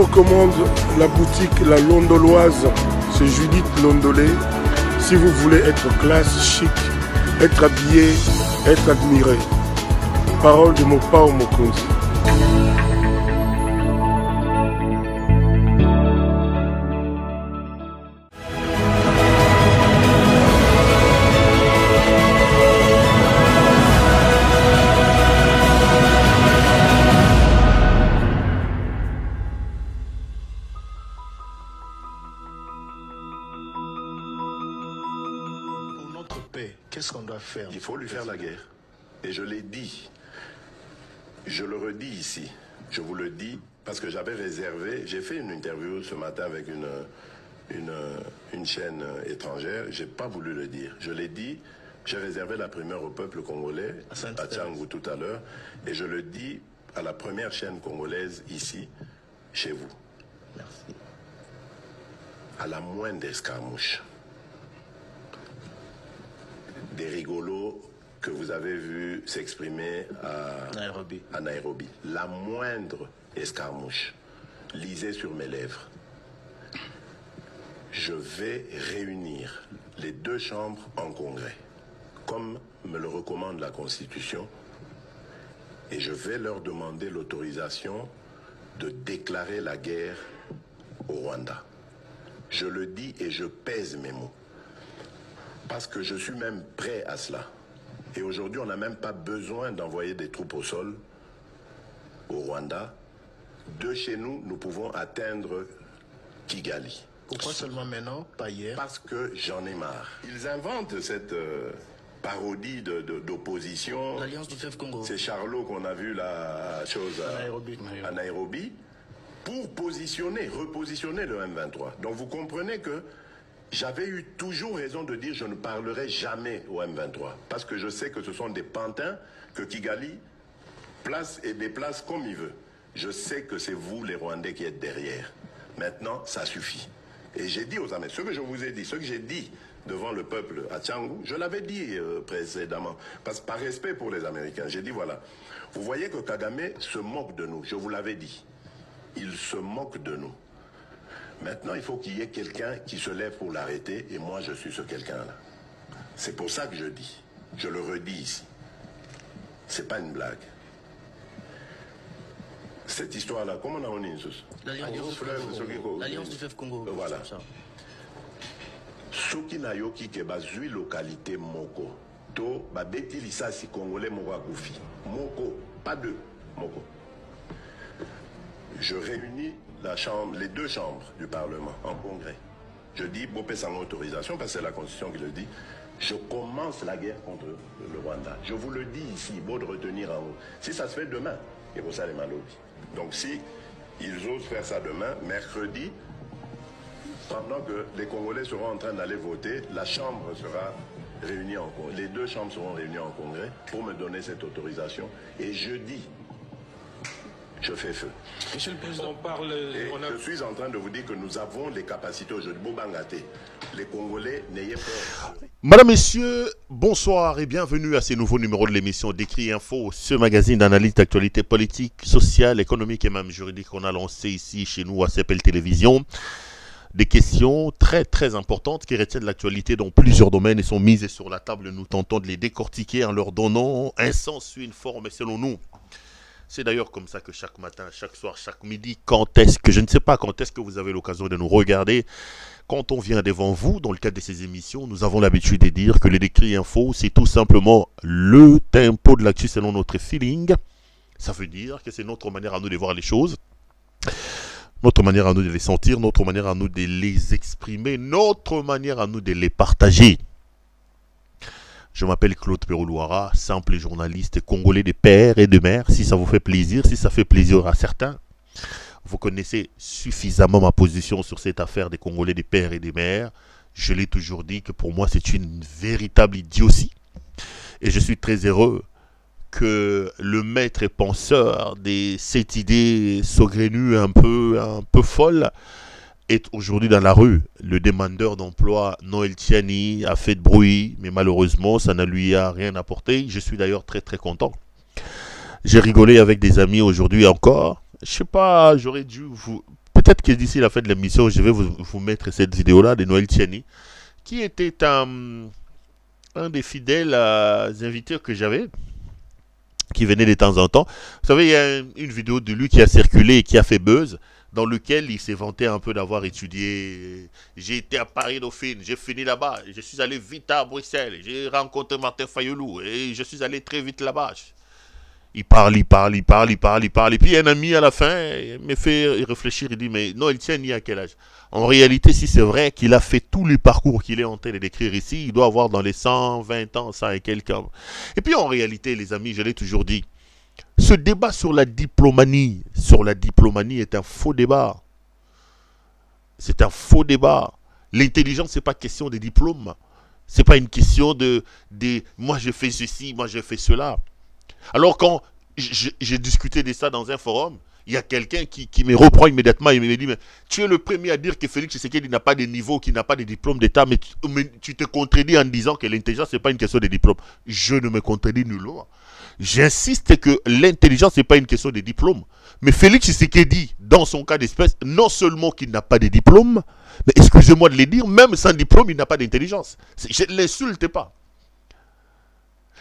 recommande la boutique La Londoloise, c'est Judith Londolé. Si vous voulez être classe, chic, être habillé, être admiré. Parole de Mopao Mokonzi. Qu'est-ce qu'on doit faire? Il faut lui faire la guerre. Et je l'ai dit. Je le redis ici. Je vous le dis parce que j'avais réservé. J'ai fait une interview ce matin avec une chaîne étrangère. J'ai pas voulu le dire. Je l'ai dit. J'ai réservé la primeur au peuple congolais à Tchangou tout à l'heure. Et je le dis à la première chaîne congolaise ici, chez vous. Merci. À la moindre escarmouche. Des rigolos que vous avez vus s'exprimer à Nairobi. La moindre escarmouche, lisez sur mes lèvres. Je vais réunir les deux chambres en congrès, comme me le recommande la Constitution, et je vais leur demander l'autorisation de déclarer la guerre au Rwanda. Je le dis et je pèse mes mots. Parce que je suis même prêt à cela. Et aujourd'hui, on n'a même pas besoin d'envoyer des troupes au sol au Rwanda. De chez nous, nous pouvons atteindre Kigali. Pourquoi seulement maintenant, pas hier? Parce que j'en ai marre. Ils inventent cette parodie d'opposition. L'Alliance du fleuve Congo. C'est Charlot qu'on a vu la chose à Nairobi pour repositionner le M23. Donc vous comprenez que j'avais eu toujours raison de dire je ne parlerai jamais au M23. Parce que je sais que ce sont des pantins que Kigali place et déplace comme il veut. Je sais que c'est vous, les Rwandais, qui êtes derrière. Maintenant, ça suffit. Et j'ai dit aux Américains, ce que je vous ai dit, ce que j'ai dit devant le peuple à Tchangou, je l'avais dit précédemment. Parce que par respect pour les Américains, j'ai dit voilà, vous voyez que Kagame se moque de nous, je vous l'avais dit. Il se moque de nous. Maintenant, il faut qu'il y ait quelqu'un qui se lève pour l'arrêter, et moi, je suis ce quelqu'un-là. C'est pour ça que je dis, je le redis ici. C'est pas une blague. Cette histoire-là, comment on a dit l'Alliance du fleuve Congo. Voilà. Soki na yoki ke bazui localité moko, to babeti lisasi congolais moko akufi. Moko, pas deux, moko. Je réunis les deux chambres du Parlement en congrès. Je dis, Bopé sans autorisation, parce que c'est la Constitution qui le dit, je commence la guerre contre le Rwanda. Je vous le dis ici, beau de retenir en haut. Si ça se fait demain, et pour ça les malobis. Donc si ils osent faire ça demain, mercredi, pendant que les Congolais seront en train d'aller voter, la Chambre sera réunie en congrès. Les deux chambres seront réunies en congrès pour me donner cette autorisation. Et jeudi, je fais feu. Monsieur le Président, je suis en train de vous dire que nous avons les capacités aujourd'hui. Bobangate, les Congolais, n'ayez peur. Madame, Messieurs, bonsoir et bienvenue à ce nouveau numéro de l'émission Décrit Info, ce magazine d'analyse d'actualité politique, sociale, économique et même juridique qu'on a lancé ici chez nous à CPL Télévision. Des questions très très importantes qui retiennent l'actualité dans plusieurs domaines et sont mises sur la table. Nous tentons de les décortiquer en leur donnant un sens, une forme, et selon nous. C'est d'ailleurs comme ça que chaque matin, chaque soir, chaque midi, je ne sais pas quand est-ce que vous avez l'occasion de nous regarder. Quand on vient devant vous, dans le cadre de ces émissions, nous avons l'habitude de dire que les Décrit Info, c'est tout simplement le tempo de l'actu selon notre feeling. Ça veut dire que c'est notre manière à nous de voir les choses, notre manière à nous de les sentir, notre manière à nous de les exprimer, notre manière à nous de les partager. Je m'appelle Claude Peroulouara, simple journaliste congolais de père et de mère. Si ça vous fait plaisir, si ça fait plaisir à certains, vous connaissez suffisamment ma position sur cette affaire des Congolais de père et de mère. Je l'ai toujours dit que pour moi c'est une véritable idiotie. Et je suis très heureux que le maître et penseur de cette idée saugrenue un peu folle est aujourd'hui dans la rue. Le demandeur d'emploi Noël Tiani a fait de bruit, mais malheureusement, ça ne lui a rien apporté. Je suis d'ailleurs très très content. J'ai rigolé avec des amis aujourd'hui encore. Je sais pas, j'aurais dû peut-être que d'ici la fin de l'émission, je vais vous mettre cette vidéo-là de Noël Tiani, qui était un des fidèles invités que j'avais, qui venait de temps en temps. Vous savez, il y a une vidéo de lui qui a circulé et qui a fait buzz, dans lequel il s'est vanté un peu d'avoir étudié. J'ai été à Paris-Dauphine, j'ai fini là-bas, je suis allé vite à Bruxelles, j'ai rencontré Martin Fayoulou et je suis allé très vite là-bas. Il parle, et puis un ami à la fin me fait réfléchir, il dit, mais Noël Tiani à quel âge? En réalité, si c'est vrai qu'il a fait tous les parcours qu'il est en train de décrire ici, il doit avoir dans les 120 ans, 100 et quelques ans. Et puis en réalité, les amis, je l'ai toujours dit, ce débat sur la diplomanie est un faux débat. C'est un faux débat. L'intelligence, c'est pas question de diplôme. C'est pas une question de moi je fais ceci, moi je fais cela. Alors quand j'ai discuté de ça dans un forum, il y a quelqu'un qui me reprend immédiatement et me dit, mais tu es le premier à dire que Félix Tshisekedi n'a pas de niveau, qu'il n'a pas de diplôme d'État, mais tu te contredis en disant que l'intelligence, ce n'est pas une question de diplôme. Je ne me contredis nullement. J'insiste que l'intelligence, ce n'est pas une question de diplôme. Mais Félix Tshisekedi, dans son cas d'espèce, non seulement qu'il n'a pas de diplôme, mais excusez-moi de le dire, même sans diplôme, il n'a pas d'intelligence. Je ne l'insulte pas.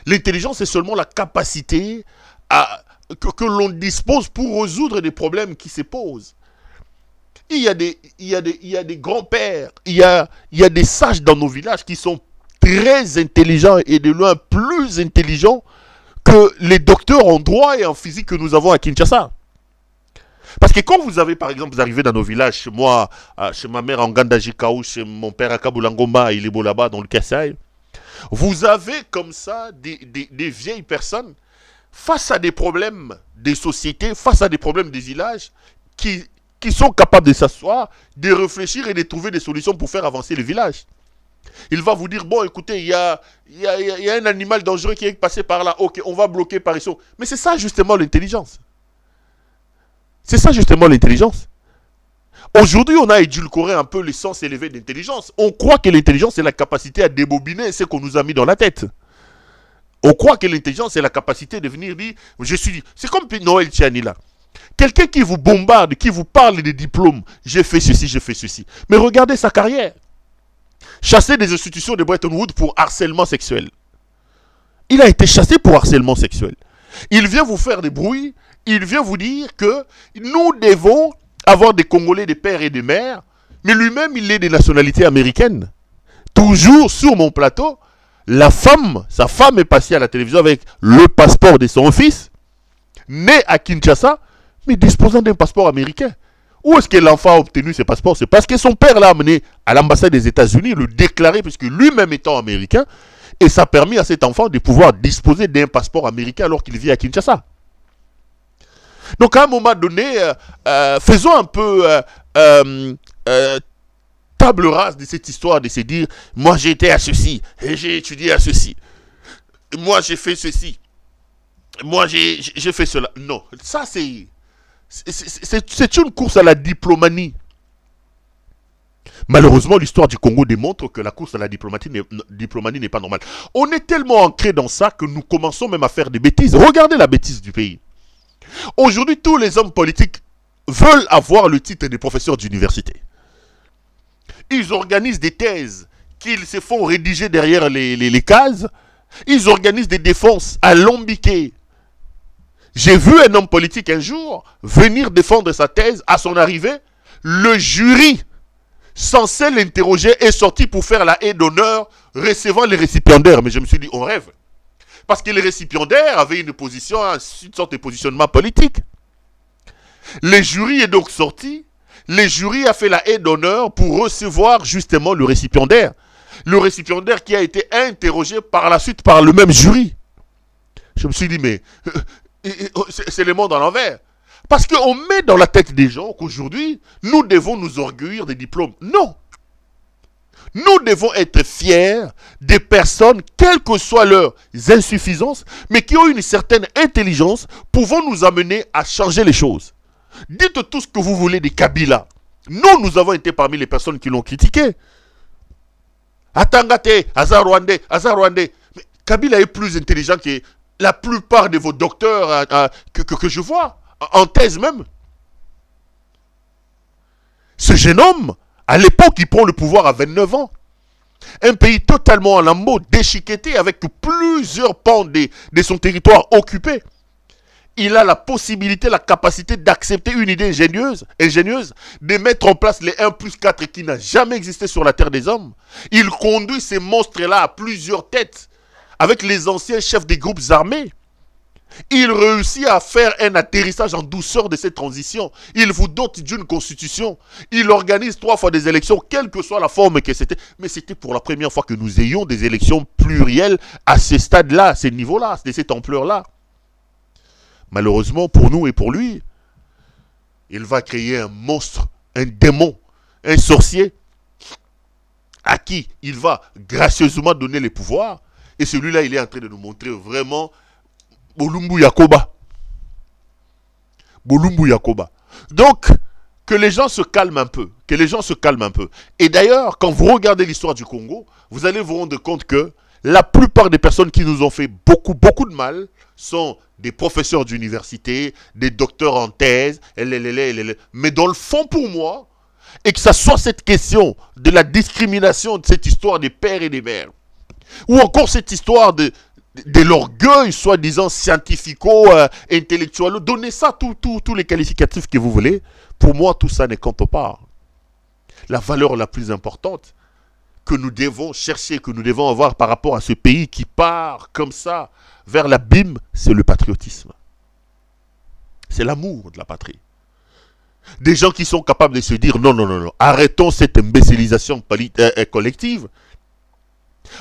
L'intelligence, c'est seulement la capacité que l'on dispose pour résoudre des problèmes qui se posent. Il y a des grands-pères, il y a des sages dans nos villages qui sont très intelligents et de loin plus intelligents que les docteurs en droit et en physique que nous avons à Kinshasa. Parce que quand vous avez, par exemple, vous arrivez dans nos villages, chez moi, chez ma mère en Gandajikaou, chez mon père à Kabulangomba, il est beau là-bas dans le Kassai, vous avez comme ça des vieilles personnes face à des problèmes des sociétés, face à des problèmes des villages, qui sont capables de s'asseoir, de réfléchir et de trouver des solutions pour faire avancer le village. Il va vous dire, bon, écoutez, il y a un animal dangereux qui est passé par là, ok, on va bloquer par ici. Mais c'est ça justement l'intelligence. C'est ça justement l'intelligence. Aujourd'hui, on a édulcoré un peu l'essence élevée d'intelligence. On croit que l'intelligence, c'est la capacité à débobiner ce qu'on nous a mis dans la tête. On croit que l'intelligence, c'est la capacité de venir dire, je suis... C'est comme Noël Tiani là. Quelqu'un qui vous bombarde, qui vous parle des diplômes, j'ai fait ceci, j'ai fait ceci. Mais regardez sa carrière. Chassé des institutions de Bretton Woods pour harcèlement sexuel. Il a été chassé pour harcèlement sexuel. Il vient vous faire des bruits, il vient vous dire que nous devons avoir des Congolais, des pères et des mères, mais lui-même, il est des nationalités américaines. Toujours sur mon plateau, sa femme est passée à la télévision avec le passeport de son fils, né à Kinshasa, mais disposant d'un passeport américain. Où est-ce que l'enfant a obtenu ce passeport? C'est parce que son père l'a amené à l'ambassade des États-Unis, le déclarer, puisque lui-même étant américain, et ça a permis à cet enfant de pouvoir disposer d'un passeport américain alors qu'il vit à Kinshasa. Donc à un moment donné, faisons un peu table rase de cette histoire de se dire, moi j'ai été à ceci, et j'ai étudié à ceci, moi j'ai fait ceci, moi j'ai fait cela. Non, ça c'est une course à la diplomanie. Malheureusement, l'histoire du Congo démontre que la course à la diplomanie n'est pas normale. On est tellement ancré dans ça que nous commençons même à faire des bêtises. Regardez la bêtise du pays. Aujourd'hui, tous les hommes politiques veulent avoir le titre de professeur d'université. Ils organisent des thèses qu'ils se font rédiger derrière les cases. Ils organisent des défenses alambiquées. J'ai vu un homme politique un jour venir défendre sa thèse. À son arrivée, le jury censé l'interroger est sorti pour faire la haie d'honneur recevant les récipiendaires. Mais je me suis dit, on rêve. Parce que les récipiendaires avaient une position, une sorte de positionnement politique. Le jury est donc sorti. Le jury a fait la haie d'honneur pour recevoir justement le récipiendaire. Le récipiendaire qui a été interrogé par la suite par le même jury. Je me suis dit, mais c'est le monde à l'envers. Parce qu'on met dans la tête des gens qu'aujourd'hui, nous devons nous orgueillir des diplômes. Non. Nous devons être fiers des personnes, quelles que soient leurs insuffisances, mais qui ont une certaine intelligence, pouvant nous amener à changer les choses. Dites tout ce que vous voulez des Kabila. Nous avons été parmi les personnes qui l'ont critiqué. Atangate, Azarwande. Mais Kabila est plus intelligent que la plupart de vos docteurs que je vois, en thèse même. Ce jeune homme, à l'époque, il prend le pouvoir à 29 ans. Un pays totalement en lambeaux, déchiqueté, avec plusieurs pans de son territoire occupés. Il a la possibilité, la capacité d'accepter une idée ingénieuse, de mettre en place les 1+4 qui n'a jamais existé sur la terre des hommes. Il conduit ces monstres-là à plusieurs têtes, avec les anciens chefs des groupes armés. Il réussit à faire un atterrissage en douceur de cette transition. Il vous dote d'une constitution. Il organise 3 fois des élections, quelle que soit la forme que c'était. Mais c'était pour la première fois que nous ayons des élections plurielles à ce stade-là, à ce niveau-là, de cette ampleur-là. Malheureusement, pour nous et pour lui, il va créer un monstre, un démon, un sorcier, à qui il va gracieusement donner les pouvoirs. Et celui-là, il est en train de nous montrer vraiment Bolumbu Yakoba. Bolumbu Yakoba. Donc, que les gens se calment un peu. Que les gens se calment un peu. Et d'ailleurs, quand vous regardez l'histoire du Congo, vous allez vous rendre compte que la plupart des personnes qui nous ont fait beaucoup de mal sont des professeurs d'université, des docteurs en thèse, mais dans le fond pour moi, et que ça soit cette question de la discrimination de cette histoire des pères et des mères, ou encore cette histoire de l'orgueil, soi-disant scientifico-intellectuel, donnez ça tous les qualificatifs que vous voulez, pour moi tout ça ne compte pas. La valeur la plus importante que nous devons chercher, que nous devons avoir par rapport à ce pays qui part comme ça vers l'abîme, c'est le patriotisme. C'est l'amour de la patrie. Des gens qui sont capables de se dire non, arrêtons cette imbécilisation collective.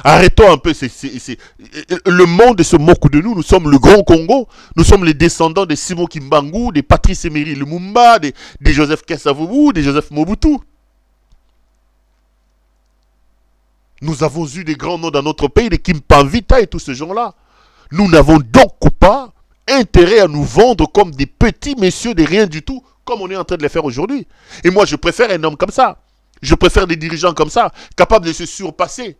Arrêtons un peu, le monde se moque de nous, nous sommes le Grand Congo, nous sommes les descendants de Simon Kimbangu, de Patrice Emery Lumumba, de Joseph Kasavubu, de Joseph Mobutu. Nous avons eu des grands noms dans notre pays, des Kimpavita et tous ces gens-là. Nous n'avons donc pas intérêt à nous vendre comme des petits messieurs de rien du tout, comme on est en train de les faire aujourd'hui. Et moi, je préfère un homme comme ça. Je préfère des dirigeants comme ça, capables de se surpasser,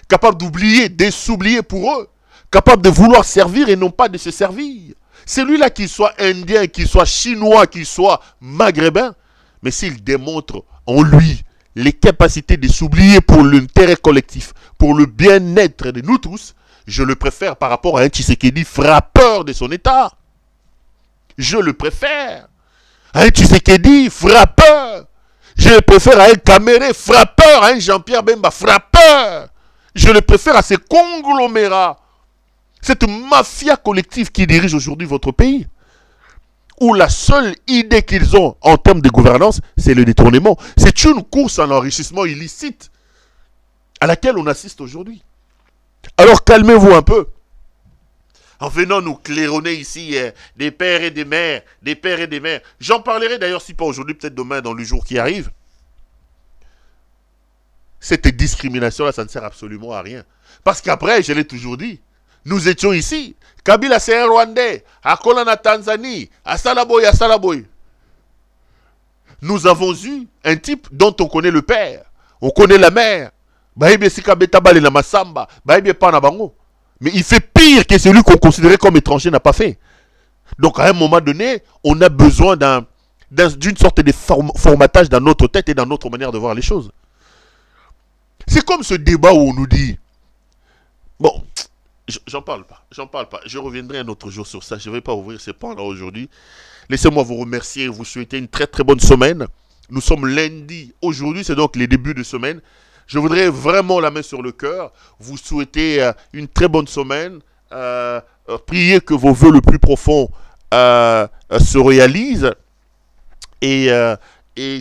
capables d'oublier, de s'oublier pour eux, capables de vouloir servir et non pas de se servir. Celui-là, qu'il soit indien, qu'il soit chinois, qu'il soit maghrébin, mais s'il démontre en lui les capacités de s'oublier pour l'intérêt collectif, pour le bien-être de nous tous, je le préfère par rapport à un Tshisekedi frappeur de son état. Je le préfère à un Tshisekedi frappeur. Je le préfère à un Kamere frappeur, à un Jean-Pierre Bemba frappeur. Je le préfère à ces conglomérats, cette mafia collective qui dirige aujourd'hui votre pays, où la seule idée qu'ils ont en termes de gouvernance, c'est le détournement. C'est une course à l'enrichissement illicite à laquelle on assiste aujourd'hui. Alors calmez-vous un peu. En venant nous claironner ici des pères et des mères, des pères et des mères. J'en parlerai d'ailleurs, si pas aujourd'hui, peut-être demain, dans le jour qui arrive. Cette discrimination-là, ça ne sert absolument à rien. Parce qu'après, je l'ai toujours dit, nous étions ici. Kabila, c'est un Rwandais. Akola na Tanzanie. À Salaboy, à Salaboy. Nous avons eu un type dont on connaît le père. On connaît la mère. Mais il fait pire que celui qu'on considérait comme étranger n'a pas fait. Donc à un moment donné, on a besoin d'une sorte de formatage dans notre tête et dans notre manière de voir les choses. C'est comme ce débat où on nous dit, bon, j'en parle pas, je reviendrai un autre jour sur ça, je ne vais pas ouvrir ces pans-là aujourd'hui. Laissez-moi vous remercier et vous souhaiter une très très bonne semaine. Nous sommes lundi, aujourd'hui c'est donc les débuts de semaine. Je voudrais vraiment la main sur le cœur, vous souhaiter une très bonne semaine, prier que vos vœux le plus profonds se réalisent et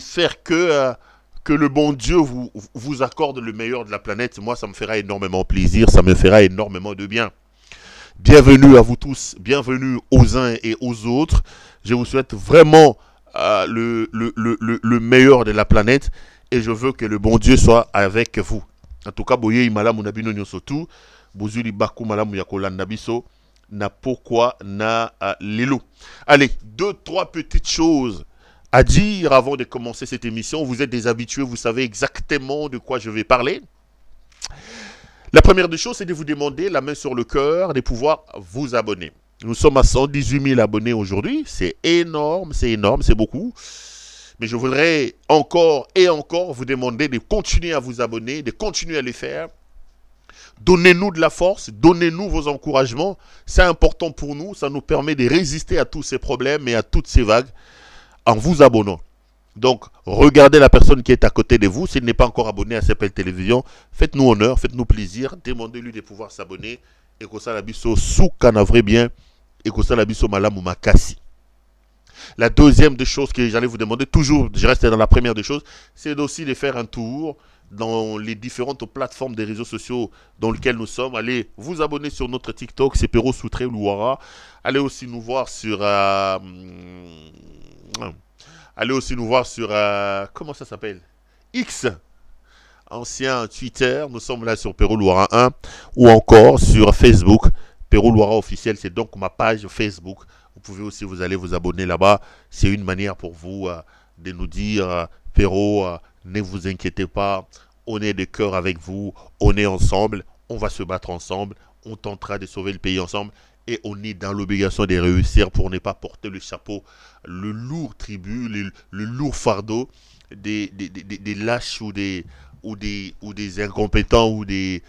faire que le bon Dieu vous accorde le meilleur de la planète. Moi, ça me fera énormément plaisir, ça me fera énormément de bien. Bienvenue à vous tous, bienvenue aux uns et aux autres. Je vous souhaite vraiment le meilleur de la planète et je veux que le bon Dieu soit avec vous. En tout cas, boye imala munabino nyosotu, bozuli baku malamu yakolanda biso, na pourquoi na lelo. Allez, 2-3 petites choses à dire avant de commencer cette émission. Vous êtes des habitués, vous savez exactement de quoi je vais parler. La première des choses, c'est de vous demander, la main sur le cœur, de pouvoir vous abonner. Nous sommes à 118 000 abonnés aujourd'hui. C'est énorme, c'est beaucoup. Mais je voudrais encore et encore vous demander de continuer à vous abonner, de continuer à le faire. Donnez-nous de la force, donnez-nous vos encouragements. C'est important pour nous, ça nous permet de résister à tous ces problèmes et à toutes ces vagues en vous abonnant. Donc, regardez la personne qui est à côté de vous. S'il n'est pas encore abonné à CPL Télévision, faites-nous honneur, faites-nous plaisir. Demandez-lui de pouvoir s'abonner. Et que ça la biso sous canavre bien. Et que ça la biso malam ou makasi. La deuxième des choses que j'allais vous demander, toujours, je reste dans la première des choses, c'est aussi de faire un tour dans les différentes plateformes des réseaux sociaux dans lesquels nous sommes. Allez vous abonner sur notre TikTok, c'est Pero Soutré Louara. Allez aussi nous voir sur... allez aussi nous voir sur... comment ça s'appelle? X, ancien Twitter. Nous sommes là sur Pero Louara 1. Ou encore sur Facebook. Pero Louara officiel, c'est donc ma page Facebook. Vous pouvez aussi vous aller vous abonner là-bas. C'est une manière pour vous de nous dire, Pero, ne vous inquiétez pas, on est de cœur avec vous, on est ensemble, on va se battre ensemble, on tentera de sauver le pays ensemble et on est dans l'obligation de réussir pour ne pas porter le chapeau, le lourd tribut, le lourd fardeau des lâches ou des incompétents ou des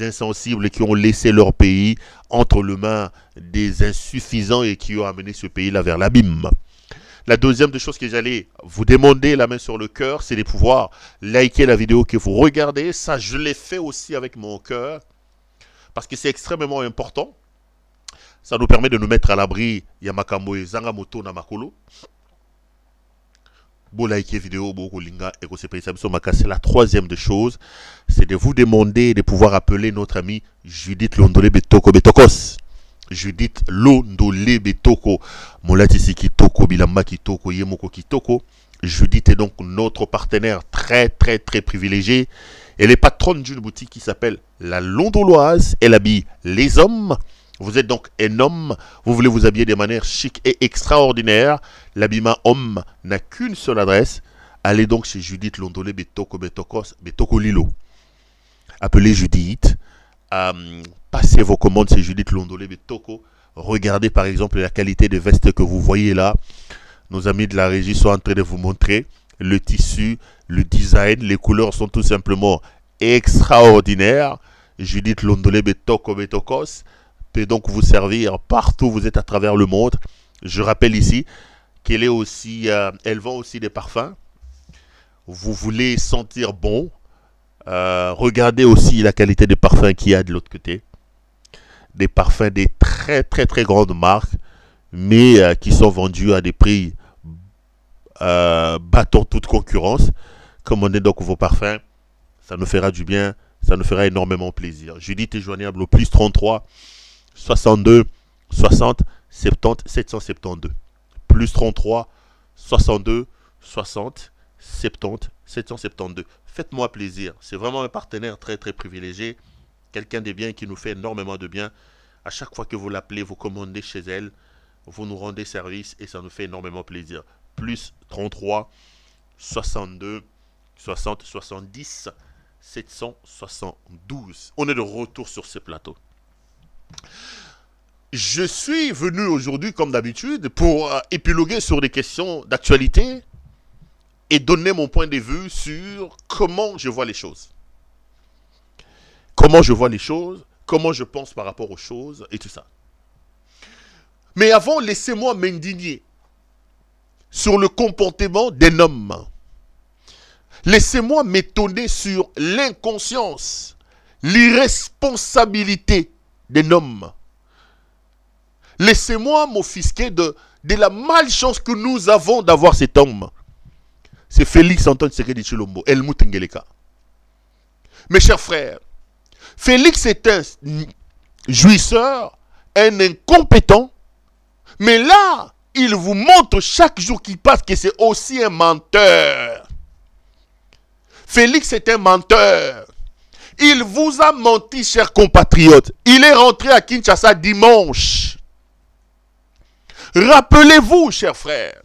insensibles qui ont laissé leur pays entre les mains des insuffisants et qui ont amené ce pays-là vers l'abîme. La deuxième des choses que j'allais vous demander, la main sur le cœur, c'est de pouvoir liker la vidéo que vous regardez. Ça, je l'ai fait aussi avec mon cœur parce que c'est extrêmement important. Ça nous permet de nous mettre à l'abri. Yamakambo et Zangamoto Namakolo. C'est la troisième des choses, c'est de vous demander de pouvoir appeler notre ami Judith Londolé Betoko Betokos. Judith Londolé Betoko. Molatisi Kitoko, Bilamba Kitoko, Yemoko Kitoko. Judith est donc notre partenaire très privilégié. Elle est patronne d'une boutique qui s'appelle La Londoloise. Elle habille les hommes. Vous êtes donc un homme, vous voulez vous habiller de manière chic et extraordinaire. L'habillement homme n'a qu'une seule adresse. Allez donc chez Judith Londolé Betoko Betokos, Betoko Lilo. Appelez Judith. Passez vos commandes chez Judith Londolé Betoko. Regardez par exemple la qualité des vestes que vous voyez là. Nos amis de la régie sont en train de vous montrer le tissu, le design, les couleurs sont tout simplement extraordinaires. Judith Londolé Betoko Betokos peut donc vous servir partout où vous êtes à travers le monde. Je rappelle ici qu'elle est aussi, elle vend aussi des parfums. Vous voulez sentir bon, regardez aussi la qualité des parfums qu'il y a de l'autre côté. Des parfums des très grandes marques, mais qui sont vendus à des prix battant toute concurrence. Commandez donc vos parfums, ça nous fera du bien, ça nous fera énormément plaisir. Judith est joignable au plus 33 62 60 70 772. Plus 33 62 60 70 772. Faites-moi plaisir. C'est vraiment un partenaire très privilégié. Quelqu'un de bien qui nous fait énormément de bien. À chaque fois que vous l'appelez, vous commandez chez elle. Vous nous rendez service et ça nous fait énormément plaisir. Plus 33 62 60 70 772. On est de retour sur ce plateau. Je suis venu aujourd'hui, comme d'habitude, pour épiloguer sur des questions d'actualité et donner mon point de vue sur comment je vois les choses. Comment je vois les choses, comment je pense par rapport aux choses et tout ça. Mais avant, laissez-moi m'indigner sur le comportement d'un homme. Laissez-moi m'étonner sur l'inconscience, l'irresponsabilité d'un homme. Laissez-moi m'offusquer de la malchance que nous avons d'avoir cet homme. C'est Félix Antoine Tshisekedi Tshilombo, Helmut Ngeleka. Mes chers frères, Félix est un jouisseur, un incompétent, mais là, il vous montre chaque jour qu'il passe que c'est aussi un menteur. Félix est un menteur. Il vous a menti, chers compatriotes. Il est rentré à Kinshasa dimanche. Rappelez-vous, chers frères,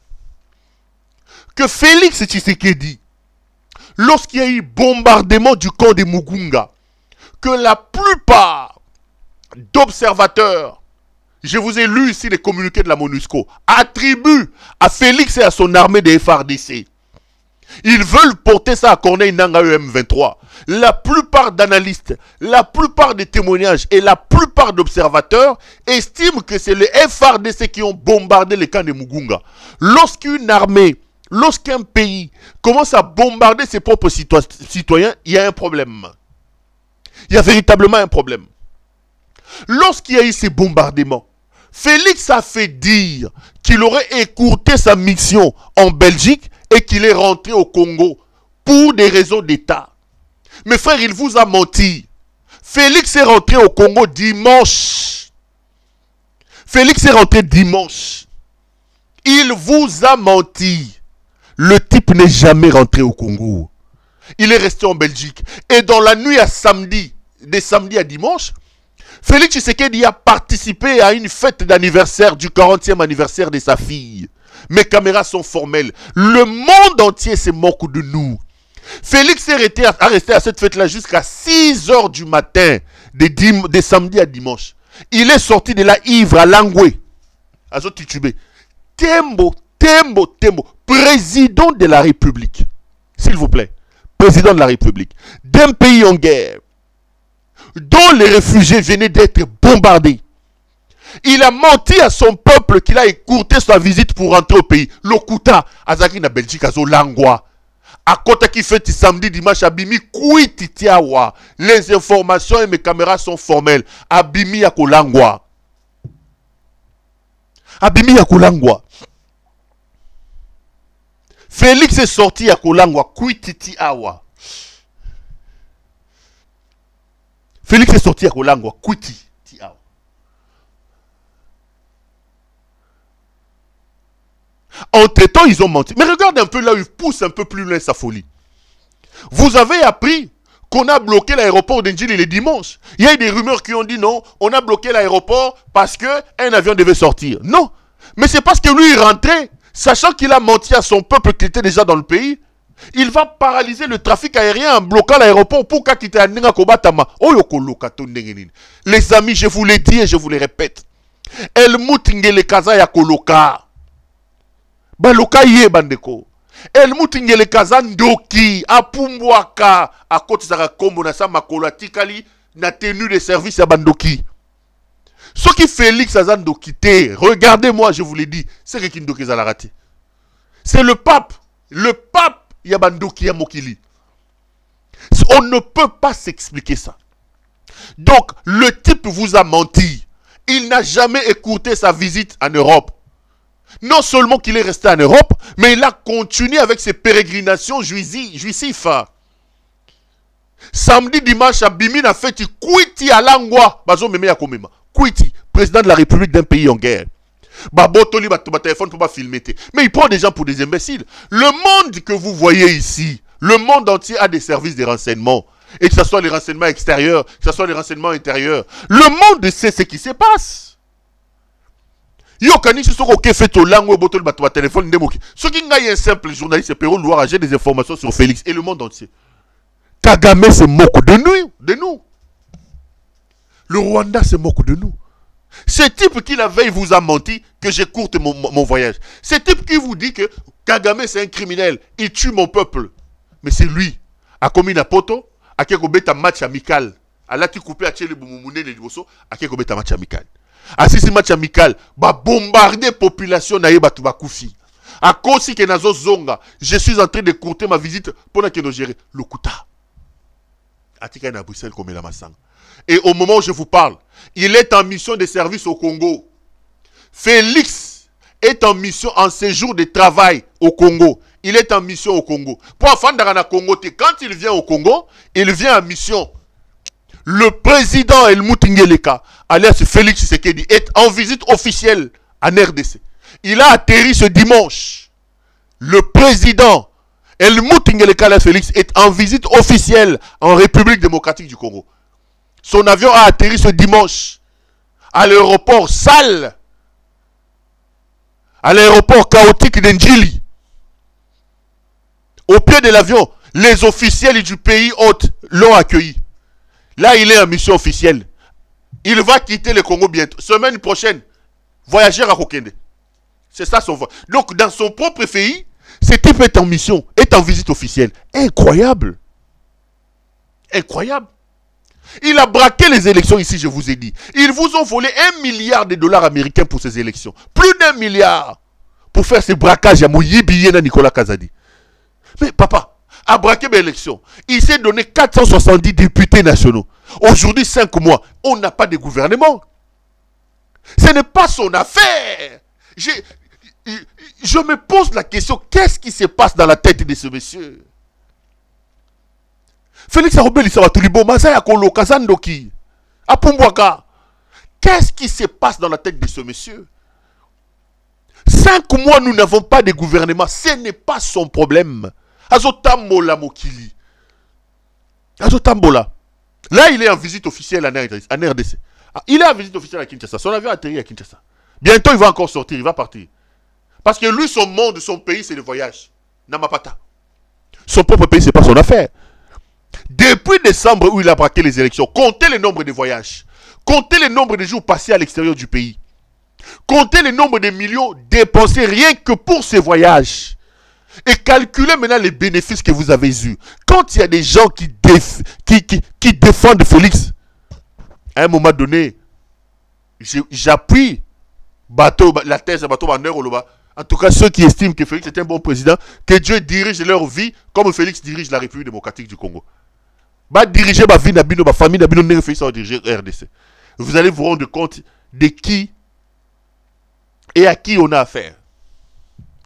que Félix Tshisekedi, lorsqu'il y a eu bombardement du camp de Mugunga, que la plupart d'observateurs, je vous ai lu ici les communiqués de la MONUSCO, attribuent à Félix et à son armée des FARDC. Ils veulent porter ça à Corneille Nangaa M23. La plupart d'analystes, la plupart des témoignages et la plupart d'observateurs estiment que c'est les FARDC qui ont bombardé les camps de Mugunga. Lorsqu'une armée, lorsqu'un pays commence à bombarder ses propres citoyens, il y a un problème. Il y a véritablement un problème. Lorsqu'il y a eu ces bombardements, Félix a fait dire qu'il aurait écourté sa mission en Belgique et qu'il est rentré au Congo pour des raisons d'État. Mes frères, il vous a menti. Félix est rentré au Congo dimanche. Félix est rentré dimanche. Il vous a menti. Le type n'est jamais rentré au Congo. Il est resté en Belgique. Et dans la nuit à samedi, de samedi à dimanche, Félix Tshisekedi a participé à une fête d'anniversaire du 40e anniversaire de sa fille. Mes caméras sont formelles. Le monde entier se moque de nous. Félix a resté à cette fête-là jusqu'à 6 h du matin, de samedi à dimanche. Il est sorti de là ivre à Langoué, à Zotitubé. Tembo, président de la République. S'il vous plaît, président de la République. D'un pays en guerre, dont les réfugiés venaient d'être bombardés. Il a menti à son peuple qu'il a écourté sa visite pour rentrer au pays. Lokuta, Azaki na Belgique, Azo Langwa. À côté qui fait samedi, dimanche, Abimi, Kouititiawa. Les informations et mes caméras sont formelles. Abimi Yakolangwa. Abimi Yakolangwa. Félix est sorti à Kolangwa, Kouititiawa. Félix est sorti à Kolangwa, Kouititiawa. Entre-temps, ils ont menti. Mais regarde un peu là où il pousse un peu plus loin sa folie. Vous avez appris qu'on a bloqué l'aéroport d'Ndjili le dimanche. Il y a eu des rumeurs qui ont dit non, on a bloqué l'aéroport parce qu'un avion devait sortir. Non, mais c'est parce que lui il rentrait, sachant qu'il a menti à son peuple qui était déjà dans le pays. Il va paralyser le trafic aérien en bloquant l'aéroport pour qu'il quitte à Nenga Kobatama. Les amis, je vous l'ai dit et je vous le répète. Helmut Ngelekaza ya koloka. Baloka ye bandeko. Helmut Ngelekaza ndoki apumbwaka akoti saka kombo na sa makolo atikali na tenue de service ya bandoki. Ce qui Félix Azandoki te, regardez-moi, je vous l'ai dit, c'est que Kindoki a raté. C'est le pape Yabandoki Yamokili. On ne peut pas s'expliquer ça. Donc, le type vous a menti. Il n'a jamais écouté sa visite en Europe. Non seulement qu'il est resté en Europe, mais il a continué avec ses pérégrinations juifs. Samedi, dimanche, à Bimine a fait Kouiti à Langwa. Bazo Meme Yakomema. Kouiti, président de la République d'un pays en guerre. Babotoli, ba téléphone pour pas filmer. Mais il prend des gens pour des imbéciles. Le monde que vous voyez ici, le monde entier a des services de renseignement. Et que ce soit les renseignements extérieurs, que ce soit les renseignements intérieurs. Le monde sait ce qui se passe. Yo kani si soko ke fait au langue botol ba téléphone ndemoki. Ce qui ngaye un simple journaliste Perrault Loire j'ai des informations sur Félix et le monde entier. Kagame se moque de nous. Le Rwanda se moque de nous. Ce type qui la veille vous a menti que j'écourte mon voyage. Ce type qui vous dit que Kagame c'est un criminel, il tue mon peuple. Mais c'est lui. A commis na poto, a quelque bête match amical. A la ti coupé à Tchele Boumoumoune les Liboso, a quelque bête match amical. A si match amical, ba bombarder population na yeba tuba koufi. A kosi ke nazo zonga, je suis en train de courter ma visite pour na keno gérer le Kouta. Atika na Bruxelles comme la Massang. Et au moment où je vous parle, il est en mission de service au Congo. Félix est en mission, en séjour de travail au Congo. Il est en mission au Congo. Pour Afandara Congo, quand il vient au Congo, il vient en mission. Le président Helmut Ngeleka, alias Félix Tshisekedi, est en visite officielle en RDC. Il a atterri ce dimanche. Le président Helmut Ngeleka, alias Félix, est en visite officielle en République démocratique du Congo. Son avion a atterri ce dimanche à l'aéroport sale, à l'aéroport chaotique d'Ndjili. Au pied de l'avion, les officiels du pays hôte l'ont accueilli. Là, il est en mission officielle. Il va quitter le Congo bientôt. Semaine prochaine, voyager à Kokende. C'est ça son voyage. Donc, dans son propre pays, Ce type est en mission, est en visite officielle. Incroyable. Incroyable. Il a braqué les élections ici, je vous ai dit. Ils vous ont volé 1 milliard de dollars américains pour ces élections. Plus d'1 milliard pour faire ce braquage à Mouyibiyena Nicolas Kazadi. Mais papa, a braqué mes élections. Il s'est donné 470 députés nationaux. Aujourd'hui, 5 mois, on n'a pas de gouvernement. Ce n'est pas son affaire. Je me pose la question, qu'est-ce qui se passe dans la tête de ce monsieur? Félix Arobeli Sabatoulibo, Masaya Kolo, Kazandoki, Apumbwaka. Qu'est-ce qui se passe dans la tête de ce monsieur? 5 mois, nous n'avons pas de gouvernement. Ce n'est pas son problème. Azotambola Mokili. Azotambola. Là, il est en visite officielle en RDC. Il est en visite officielle à Kinshasa. Son avion a atterri à Kinshasa. Bientôt, il va encore sortir, il va partir. Parce que lui, son monde, son pays, c'est le voyage. Namapata. Son propre pays, ce n'est pas son affaire. Depuis décembre où il a braqué les élections, comptez le nombre de voyages. Comptez le nombre de jours passés à l'extérieur du pays. Comptez le nombre de millions dépensés rien que pour ces voyages. Et calculez maintenant les bénéfices que vous avez eus. Quand il y a des gens qui défendent Félix, à un moment donné, j'appuie la thèse de Bateau Banner Oloba. En tout cas, ceux qui estiment que Félix est un bon président, que Dieu dirige leur vie comme Félix dirige la République démocratique du Congo. Va diriger ma vie, ma famille, ma Félix va diriger RDC. Vous allez vous rendre compte de qui et à qui on a affaire.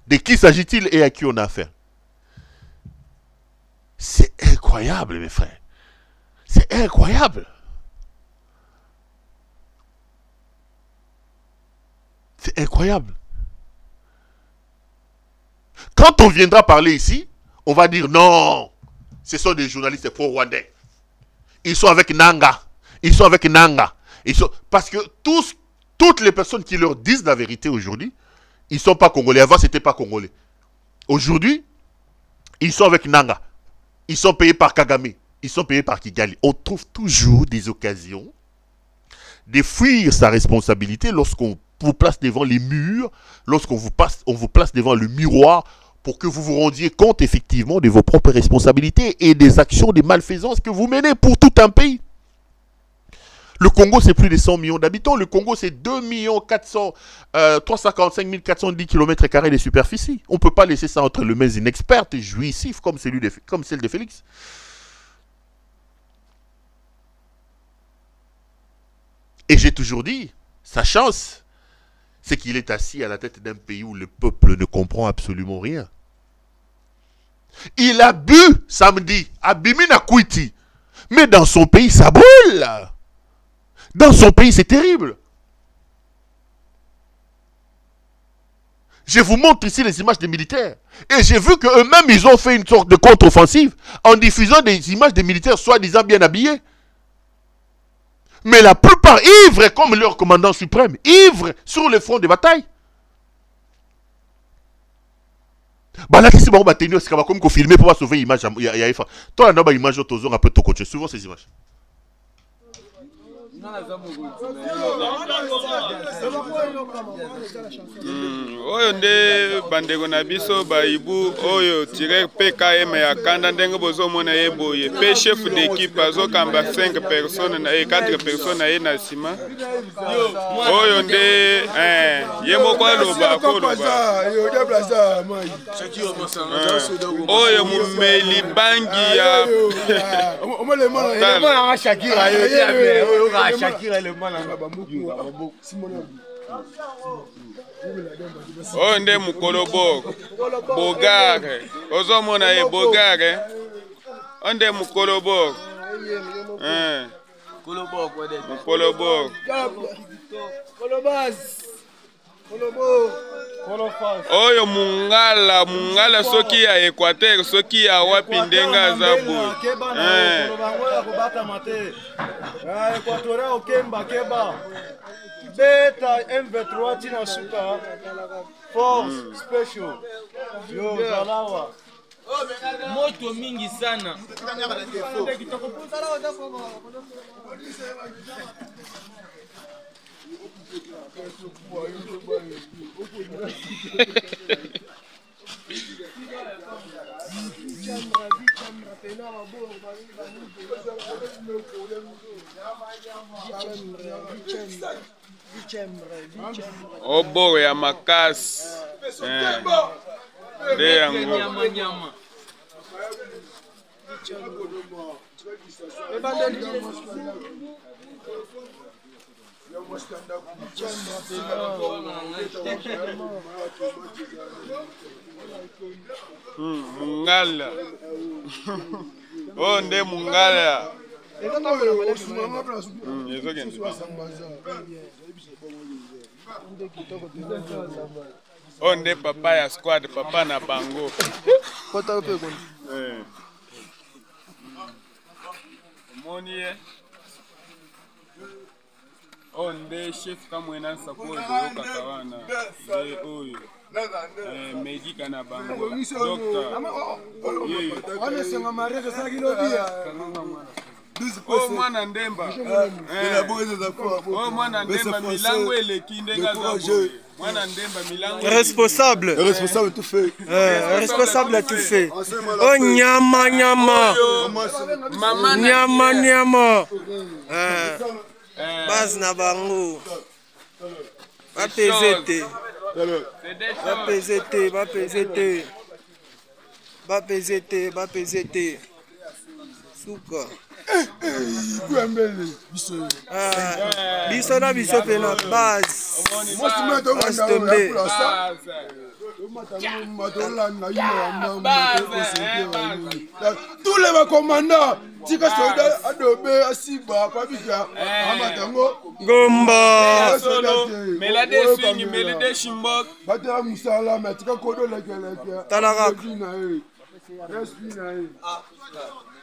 De qui s'agit-il et à qui on a affaire? C'est incroyable, mes frères. C'est incroyable. C'est incroyable. Quand on viendra parler ici, on va dire non, ce sont des journalistes pro-rwandais. Ils sont avec Nanga. Ils sont avec Nanga. Parce que toutes les personnes qui leur disent la vérité aujourd'hui, ils ne sont pas congolais. Avant, ce n'était pas congolais. Aujourd'hui, ils sont avec Nanga. Ils sont payés par Kagame. Ils sont payés par Kigali. On trouve toujours des occasions de fuir sa responsabilité lorsqu'on vous place devant les murs, lorsqu'on vous place devant le miroir pour que vous vous rendiez compte effectivement de vos propres responsabilités et des actions de malfaisance que vous menez pour tout un pays. Le Congo, c'est plus de 100 millions d'habitants. Le Congo, c'est 345 410 km² de superficie. On ne peut pas laisser ça entre les mains inexpertes et jouissifs comme celle de Félix. Et j'ai toujours dit, sa chance, c'est qu'il est assis à la tête d'un pays où le peuple ne comprend absolument rien. Il a bu samedi à Bimina Kouiti. Mais dans son pays, ça brûle. Dans son pays, c'est terrible. Je vous montre ici les images des militaires. Et j'ai vu qu'eux-mêmes, ils ont fait une sorte de contre-offensive en diffusant des images des militaires soi-disant bien habillés. Mais la plupart ivres comme leur commandant suprême, ivres sur le front de bataille. Là, si on va tenir, c'est comme qu'on filme pour sauver l'image. Toi, on a une image autour, un peu de coach. Souvent ces images. Oyo nde bandeko na biso baibu oyo tireur PKM ya kanda ndenge bozomona ye boye pe chef d'équipe azokamba 5 personnes et 4 personnes aye na sima oyo nde ye moko aloba oyo mumeli bangi ya oyo nde mukolo bogare ozomona ye bogare oyo nde mukolo bog mukolo bog oyo mungala soki ya Équateur soki ya wapi ndenge aza boye Beta M23 tina suka force special yo zalawa moto mingi sana Oboro ya makasi. De yango. Mungala. Oh, nde mungala. Oh, nde papa ya squad, papa na bango. Moniye. Oh, nde chef kamwena support yo kakawana. Nde oyo. Medika na bango. Docteur. Oh, mwana ndemba. Oh, mwana ndemba milango eleki ndenga zaboye. Mwana ndemba milango. Responsable. Responsable tout fait. Responsable tout fait. Oh, nyama nyama. Nyama nyama. Base na bango. Va peser. Va peser. Souka. Biso na biso pena base. Tous les commandants, tika soldat adobé asiba pabika amatango Gomba Melade swing melade shimbok batera musala matika kodo lekeleke Talaka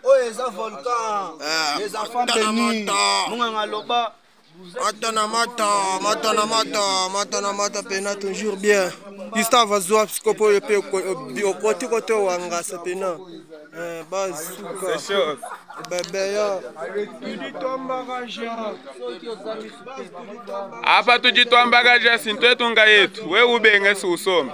Oh, les volcans, les enfants bénis, Munganga Loba. Matanamata, pena toujours bien. Gustave Azouap, Scopo, au côté Wanga, c'est pena. Base, c'est chaud. Apa tujitoa mbagaja sintwe tunga yetu. We ubenge susome.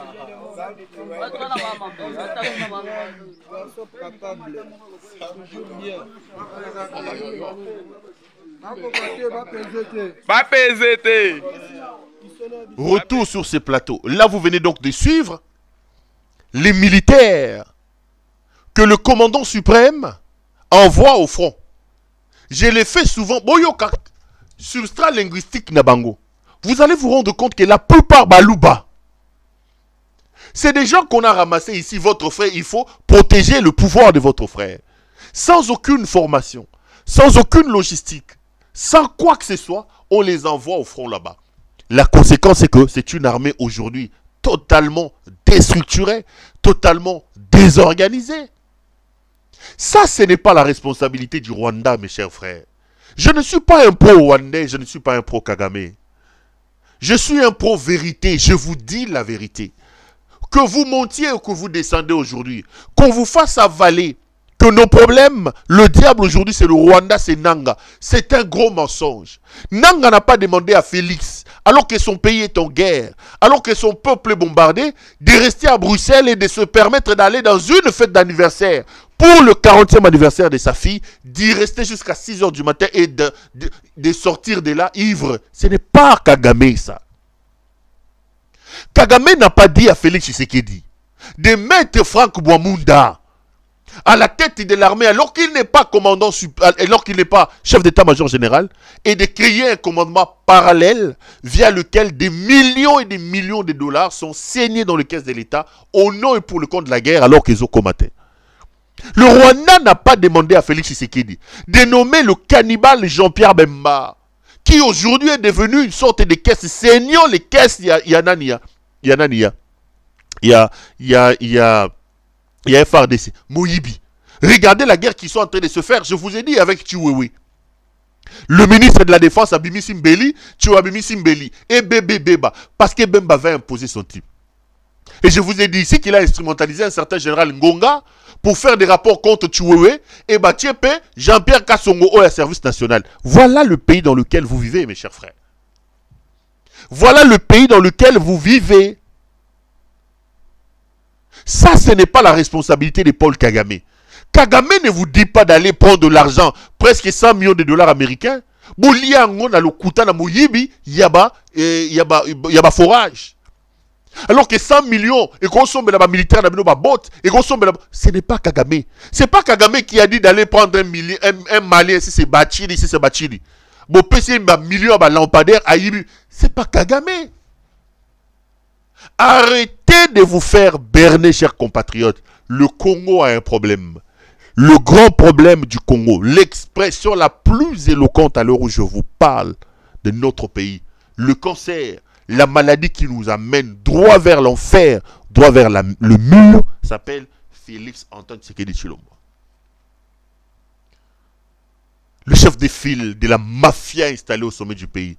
Retour sur ces plateaux. Là, vous venez donc de suivre les militaires que le commandant suprême envoie au front. Je l'ai fait souvent. Boyoka, substrat linguistique Nabango. Vous allez vous rendre compte que la plupart Balouba, c'est des gens qu'on a ramassés ici. Votre frère, il faut protéger le pouvoir de votre frère. Sans aucune formation, sans aucune logistique, sans quoi que ce soit, on les envoie au front là-bas. La conséquence, c'est que c'est une armée aujourd'hui totalement déstructurée, totalement désorganisée. Ça, ce n'est pas la responsabilité du Rwanda, mes chers frères. Je ne suis pas un pro-Rwandais, je ne suis pas un pro-Kagame. Je suis un pro-vérité, je vous dis la vérité. Que vous montiez ou que vous descendez aujourd'hui, qu'on vous fasse avaler que nos problèmes, le diable aujourd'hui c'est le Rwanda, c'est Nanga. C'est un gros mensonge. Nanga n'a pas demandé à Félix, alors que son pays est en guerre, alors que son peuple est bombardé, de rester à Bruxelles et de se permettre d'aller dans une fête d'anniversaire pour le 40e anniversaire de sa fille, d'y rester jusqu'à 6 h du matin et de sortir de là ivre. Ce n'est pas Kagame ça. Kagame n'a pas dit à Félix Tshisekedi de mettre Franck Bouamunda à la tête de l'armée alors qu'il n'est pas commandant, alors qu'il n'est pas chef d'état-major général, et de créer un commandement parallèle via lequel des millions et des millions de dollars sont saignés dans les caisses de l'État au nom et pour le compte de la guerre alors qu'ils ont combattu. Le Rwanda n'a pas demandé à Félix Tshisekedi de nommer le cannibale Jean-Pierre Bemba, qui aujourd'hui est devenu une sorte de caisse saignant les caisses. Il y a FARDC, Moyibi. Regardez la guerre qui sont en train de se faire. Je vous ai dit avec Chiwewe. Le ministre de la Défense, Abimi Simbeli, Abimi Simbeli, et Bébé Beba, parce que Bemba va imposer son type. Et je vous ai dit ici qu'il a instrumentalisé un certain général Ngonga pour faire des rapports contre Chiwewe et Batiepe, Jean-Pierre Kassongo au service national. Voilà le pays dans lequel vous vivez, mes chers frères. Voilà le pays dans lequel vous vivez. Ça, ce n'est pas la responsabilité de Paul Kagame. Kagame ne vous dit pas d'aller prendre de l'argent, presque 100 millions de dollars américains. Bolia on a le kuta na moyibi, yaba forage. Alors que 100 millions, et qu'on sombe là-bas militaire, et qu'on sombe là-bas, ce n'est pas Kagame. C'est pas Kagame qui a dit d'aller prendre un Malien, si c'est Bachili, si c'est Bachili. Bon, PC, un million à lampadaire, à Yibi. C'est pas Kagame. Arrêtez de vous faire berner, chers compatriotes. Le Congo a un problème. Le grand problème du Congo, l'expression la plus éloquente à l'heure où je vous parle de notre pays, le cancer, la maladie qui nous amène droit vers l'enfer, droit vers le mur, s'appelle Félix Antoine Tshisekedi Tshilombo. Le chef de file de la mafia installée au sommet du pays.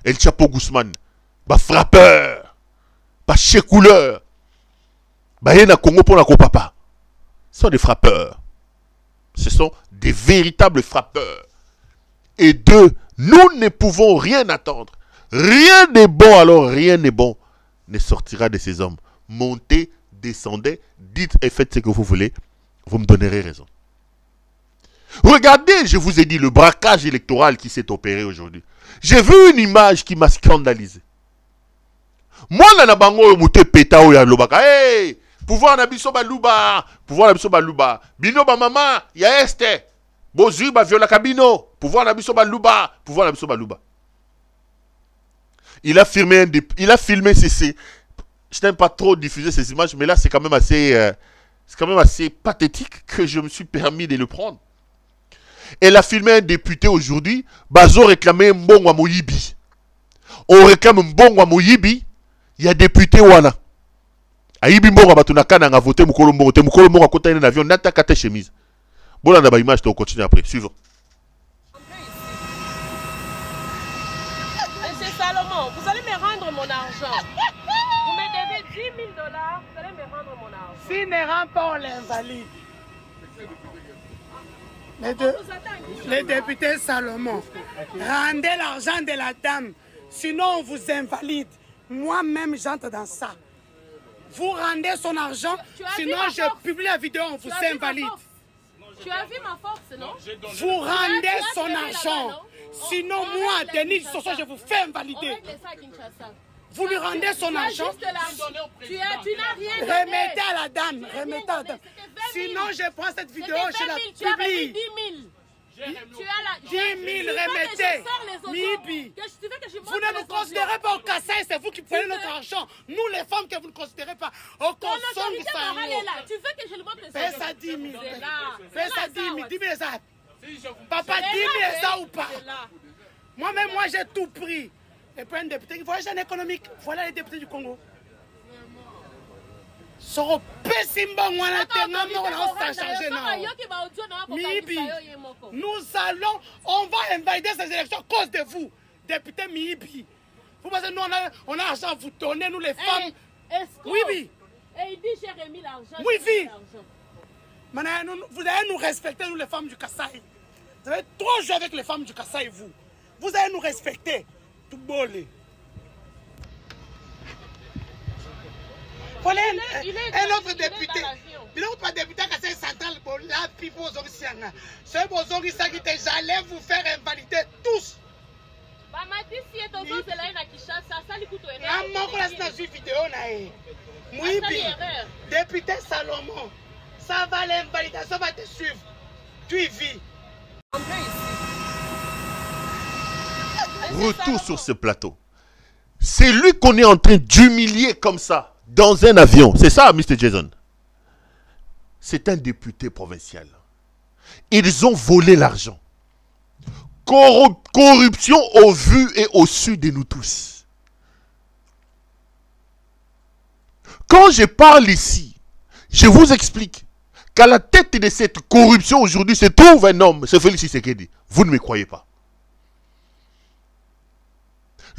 El Chapo Guzman, frappeur, chécouleur, yena Congo pour la papa. Ce sont des frappeurs. Ce sont des véritables frappeurs. Et d'eux, nous ne pouvons rien attendre. Rien n'est bon, alors rien n'est bon ne sortira de ces hommes. Montez, descendez, dites et faites ce que vous voulez. Vous me donnerez raison. Regardez, je vous ai dit, le braquage électoral qui s'est opéré aujourd'hui. J'ai vu une image qui m'a scandalisé. Moi, là, bango mouté péta ou ya lobaka. Hey! Pouvoir na biso baluba, pouvoir na biso baluba. Bino ba mama, ya este. Bozui ba viola kabino, pouvoir na biso baluba, pouvoir na biso baluba. Il a filmé ceci. Je n'aime pas trop diffuser ces images, mais là c'est quand même assez pathétique que je me suis permis de le prendre. Elle a filmé un député aujourd'hui, Bazo réclamait Mbongwa Moyibi. On réclame Mbongwa Moyibi, il y a député Wana. Ayibi Mbongwa Batunakana a voté Mukolo Mbongwa a côté d'un avion, nata kate chemise. Bon, on a une image, on continue après. Suivant. Monsieur Salomon, vous allez me rendre mon argent. Vous me devez 10 000 $, vous allez me rendre mon argent. S'il ne rend pas, on l'invalide. Le député Salomon, rendez l'argent de la dame, sinon on vous invalide. Moi-même, j'entre dans ça. Vous rendez son argent, sinon je publie la vidéo, on vous invalide. Tu as vu ma force, non? Vous rendez son argent, sinon moi, Denis Soso, je vous fais invalider. Vous lui rendez son argent. Tu n'as rien donné. Remettez à la dame, remettez à la dame. Sinon, je prends cette vidéo, je la publie. 10 000. Tu as la 10 000, remettez. Mibi. Vous ne nous considérez pas au Kassai, c'est vous qui prenez notre argent. Nous, les femmes, que vous ne considérez pas. Au consomme, tu veux que je le montre? Fais ça 10 000. Fais ça 10 000. 10 000 ça. Papa, 10 000 ça ou pas? Moi-même, moi, j'ai tout pris. Et puis un député, voyage en économique. Voilà les députés du Congo. Soro Pessimba, on a chargé. Nous allons, on va invalider ces élections à cause de vous, député Mibi. Vous pensez, nous, on a l'argent à vous donner, nous les femmes. Oui, oui. Et il dit, j'ai remis l'argent. Oui, oui. Maintenant, vous allez nous respecter, nous les femmes du Kassai. Vous avez trop joué avec les femmes du Kassai, vous. Vous allez nous respecter. Tout bolé. Voilà un autre député. Il n'est pas député à Kassai Central. Là, pipo Zongsianga. Ce Bozongi Sagite, j'allais vous faire invalider tous. Député Salomon, ça va l'invalider, ça va te suivre. Tu y vis. Retour sur ce plateau. C'est lui qu'on est en train d'humilier comme ça, dans un avion. C'est ça, Mr. Jason. C'est un député provincial. Ils ont volé l'argent. Corruption au vu et au su de nous tous. Quand je parle ici, je vous explique qu'à la tête de cette corruption aujourd'hui se trouve un homme, c'est Félix Tshisekedi. Vous ne me croyez pas.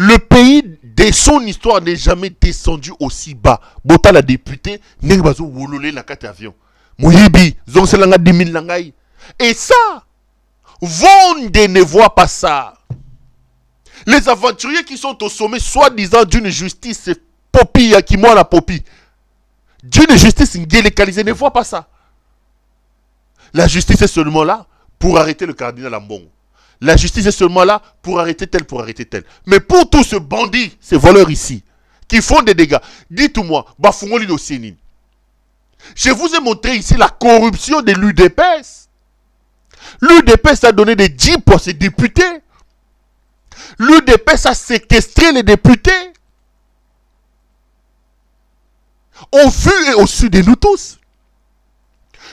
Le pays de son histoire n'est jamais descendu aussi bas. Bota la députée, Nengabazo wololé na kate avion. Moyibi, zonselanga 10 000 langai. Et ça, Vonde ne voit pas ça. Les aventuriers qui sont au sommet, soi-disant d'une justice popi, qui moi la popi. D'une justice ngélekalisée, ne voit pas ça. La justice est seulement là pour arrêter le cardinal Ambongo. La justice est seulement là pour arrêter tel, pour arrêter tel. Mais pour tous ces bandits, ces voleurs ici, qui font des dégâts, dites-moi, Bafungoli Dossini. Je vous ai montré ici la corruption de l'UDPS. L'UDPS a donné des jeeps à ses députés. L'UDPS a séquestré les députés. Au vu et au sud de nous tous.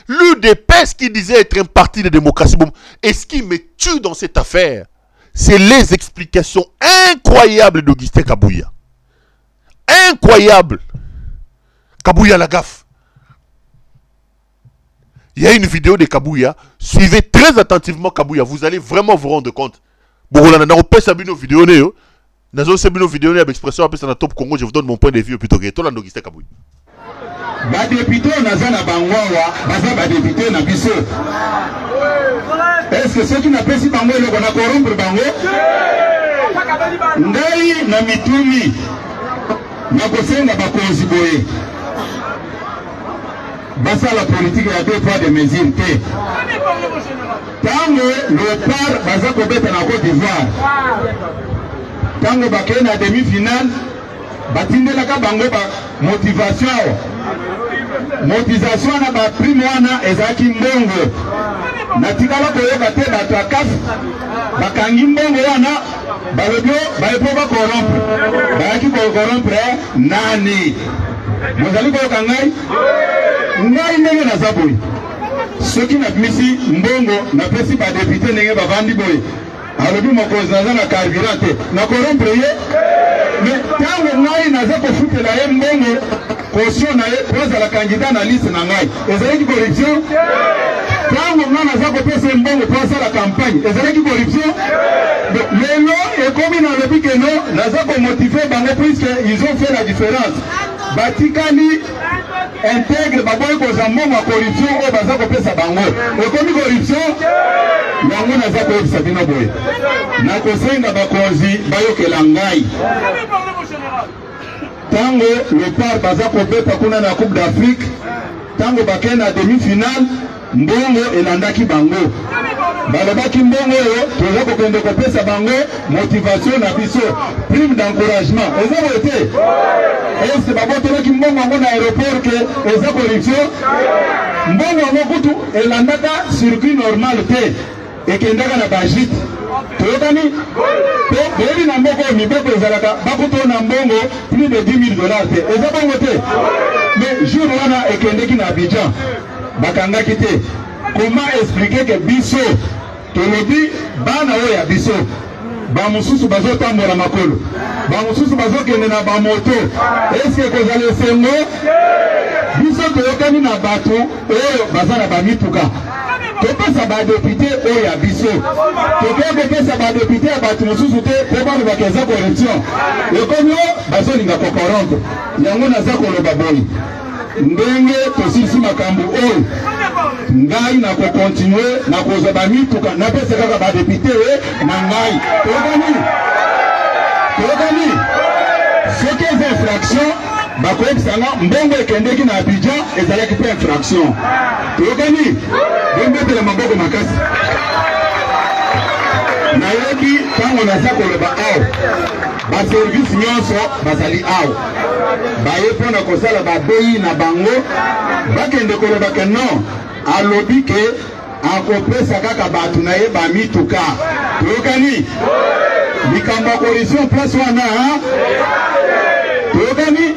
L'UDPS qui disait être un parti de démocratie. Et ce qui me tue dans cette affaire, c'est les explications incroyables d'Augustin Kabouya. Incroyable. Kabouya la gaffe. Il y a une vidéo de Kabouya. Suivez très attentivement Kabouya. Vous allez vraiment vous rendre compte. Je vous donne mon point de vue plutôt que tout l'Augustin Kabouya. Ba député naza na bangwawa, baza ba député na biso. Est-ce que ceux qui n'appellent pas bango le kona corrompre bango? Ngai na mitumi na kosenga bakonzi boye. Basa la politique ya deux poids de mesures te. Tango le par baza kobeta na Côte d'Ivoire. Tango bakena na demi-finale batindelaka bango ba motivation. Motivation na ba prime wana ezaki mbongo. Natikala koyoka te batakaf bakangi mbongo wana balobyo baepo ba corrompre. Bayaki ko corrompre nani? Mozali koyoka ngai? Ngai ndenge na zaboyi. Soki na misi mbongo na pesi ba député ndenge bavandi boye. Alobi mokozi naza na carburant te. Na corrompre ye? Mais tango ngai naza kofutela ye mbongo caution na ye poza la candidat na liste na ngai. Ezalaki corruption? Tango ngai naza kopesa mbongo poza la campagne. Ezalaki corruption? Lelo ekomi na lobi que non naza ko motiver bango puisque ils ont fait la différence. Batikani intègre baboy ko zambongo corruption o baza kopesa bango. Ekomi corruption? Yango naza koyebisa bino boye. Na kosenga bakonzi bayokela ngai. Tango le par baza kobeta kuna na Coupe d'Afrique, tango bakena demi-finale, mbongo elandaki bango. Balobaki mbongo yo, toza kokende kopesa bango motivation na biso, prime d'encouragement. Eza bote. Est-ce que babotelaki mbongo yango na aéroport ke eza corruption? Mbongo yango kutu elandaka circuit normal te. Ekendaka na bajit. Toyokani? Bebi na mboko mibeko ezalaka bakuto na mbongo plus de $10,000 te. Eza bongo te. Mais jour wana ekendeki na Abidjan. Bakangaki te. Comment expliquer que biso tolobi bana oya biso ba mususu bazo tambola makolo. Ba mususu bazo kende na ba moto. Est-ce que kozale sengo? Biso toyokani na bato oyo bazana ba mituka. Topesa ba député oya biso. Topesa ba député ya bato mususu te po bana bakeza corruption. Ekonyo bazo linga ko corrompre. Yango naza koloba boy. Ndenge tosisi makambo oyo. Ngai na ko continuer na koza ba mituka na pesa kaka ba député na ngai. Tokani. Ce qui est infraction bakoyebisanga mbongo ekendeki na Abidjan ezalaki pe infraction. Tokani. Bombetela maboko makasi. Nayebi tango naza koloba awa ba service nyonso bazali awa baye mpona kosala babeyi na bango bakende koloba ke non alobi ke akopesa kaka bato na ye bamituka. Toyokani likambo ya corruption place wana toyokani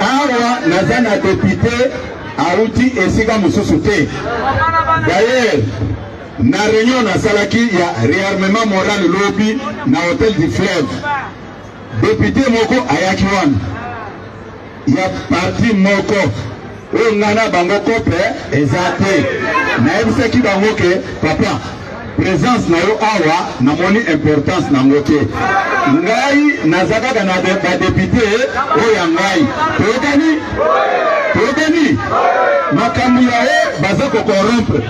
awa naza na député auti esika mosusu te. D'ailleurs na réunion na salaki ya réarmement moral lobby na hôtel du Fleuve, député moko ayaki wana ya parti moko oyo ngana bango kope eza te. Nayebisaki bango ke papa présence na yo awa namoni importance nango te. Ngai naza kaka na badéputé oyo ya ngai. Toyokani makambo ya ye baza kocorrompre.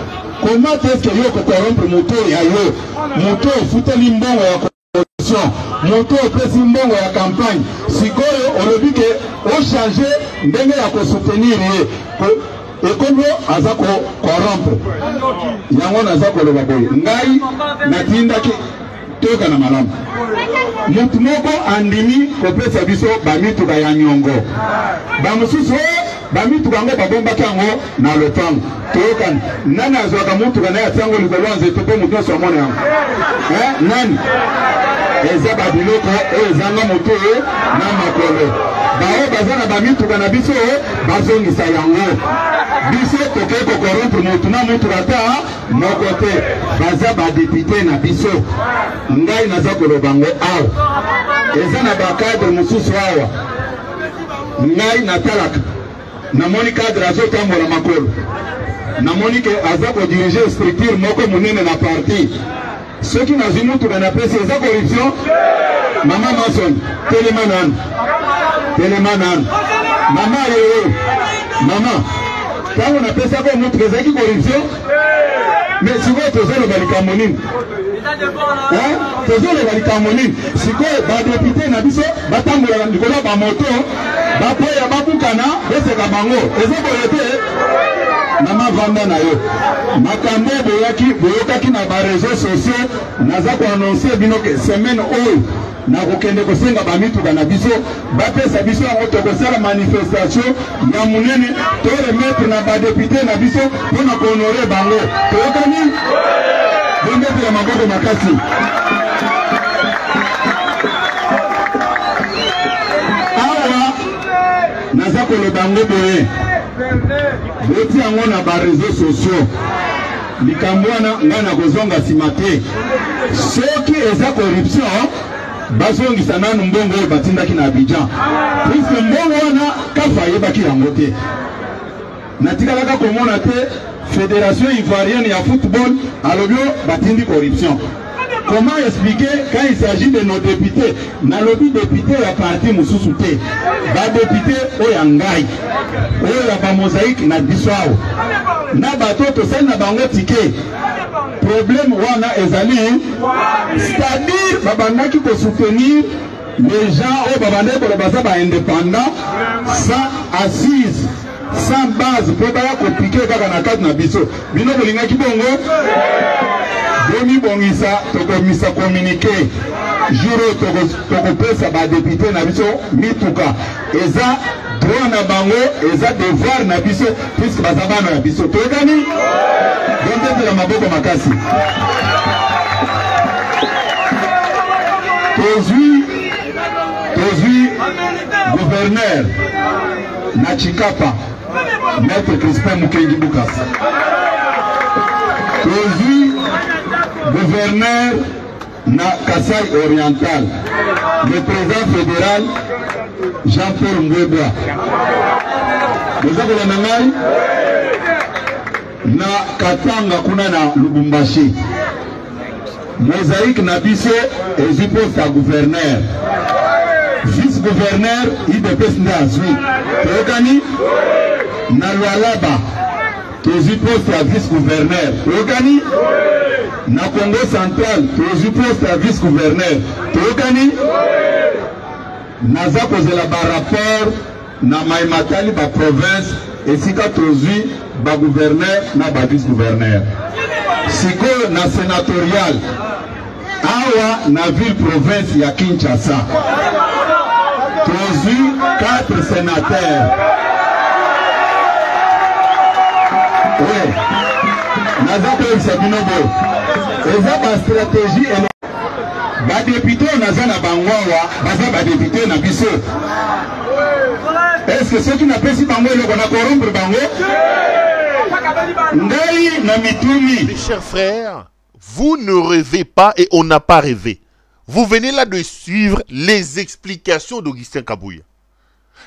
Comment est-ce que yo corrompre moto ya yo? Moto futeli mbongo ya corruption. moto opesi mbongo ya campagne sikoyo olobi ke ochange ndenge ya kosoutenir ye ekono aza corrompre yango naza koloba boye ngai natindaki toyoka na malamu mutu moko andimi kopesa biso bamituka ya nyongo bamosusu bamituka yango babombaki yango na lopango toyokani nani azwaka mutuka naye atiango likolo ya nzete mpe mutu nyonso amona yango nani eza babiloko oyo ezanga motu oyo na makolo bao baza na bamituka na biso bazongisa yango biso tokei kokorompre motu na mutuka ata moko te baza badepute na biso ngai naza koloba ngo awa eza na bakadre mosusu awa ngai natalaka namoni cadre azotambola makolo namoni ke aza kodirige structure moko monene na parti soki nazwi mutuka na pesi eza corruption mama mason telema nanu mama yeyo mama ntango napesako mutuka ezalaki corruption mais sikoyo tozoloba likambo nini tozoloba likambo nini sikoyo badepute na biso batambolaka likolo ya bamoto bapoya babukana beseka bango eza boye te mama vanda na yo makambo boyokaki na bareseau sociaux naza koannonce bino ke semaine oyo nakokende kosenga bamituka na biso bapesa biso yango tokosala manifestation ya monene toremetre na badepute na biso mpona kohonore bango toyokani bondete ya maboko makasi awa naza koloba yango boye boti yango na bareseau sociaux likambo wana ngai nakozonga nsima te soki eza corruption bazongisa nanu mbongo oyo batindaki na Abidjan puisque mbongo wana kafa ayebaki yango te natikalaka komona te fédération ivoirienne ya football alobi batindi corruption. Comment expliquer quand il s'agit de nos députés? Nalobi député ya parti mususu te. Ba député oya ngai. Oya ba mosaïque na biswao. Na batoto sel na bango ticket. Problème wana ezali c'est-à-dire babandaki ko soutenir les gens au babandaki ko baza ba indépendant sans assise. Sans base pour pas compliquer kaka na kati na biso bino bolinga kibongo boni bongisa tokomisa communiquer juro tokopesa ba député na biso mituka eza droit na bango eza devoir na biso puisque bazabana na biso tokani donde la maboko makasi tozui gouverneur na Chikapa Maître Crispin Mukengi Bukasa. Tozui gouverneur na Kasai Oriental, le président fédéral Jean-Paul Mbwebwa. Vous avez la nangai na Katanga kuna na Lubumbashi. Mosaïque na biso et poste à gouverneur. Vice-gouverneur IDPS Ndazui. Tokani na Lualaba. Tozi poste à vice-gouverneur. Tokani na Congo central. Tozi poste à vice-gouverneur. Tokani naza kozela ba rapport na Maimatali ba province esika tozi ba gouverneur na ba vice-gouverneur. Siko na sénatorial awa na ville province ya Kinshasa. Tozu 4 sénateurs. Oui. Nazapel Sabinobo. Eza ba stratégie et ba député naza na bangwawa, baza ba député na biso. Est-ce que ceux qui n'a pas si bango le kona corrompre bango? Ngai na mitumi. Mes chers frères, vous ne rêvez pas et on n'a pas rêvé. Vous venez là de suivre les explications d'Augustin Kabouya.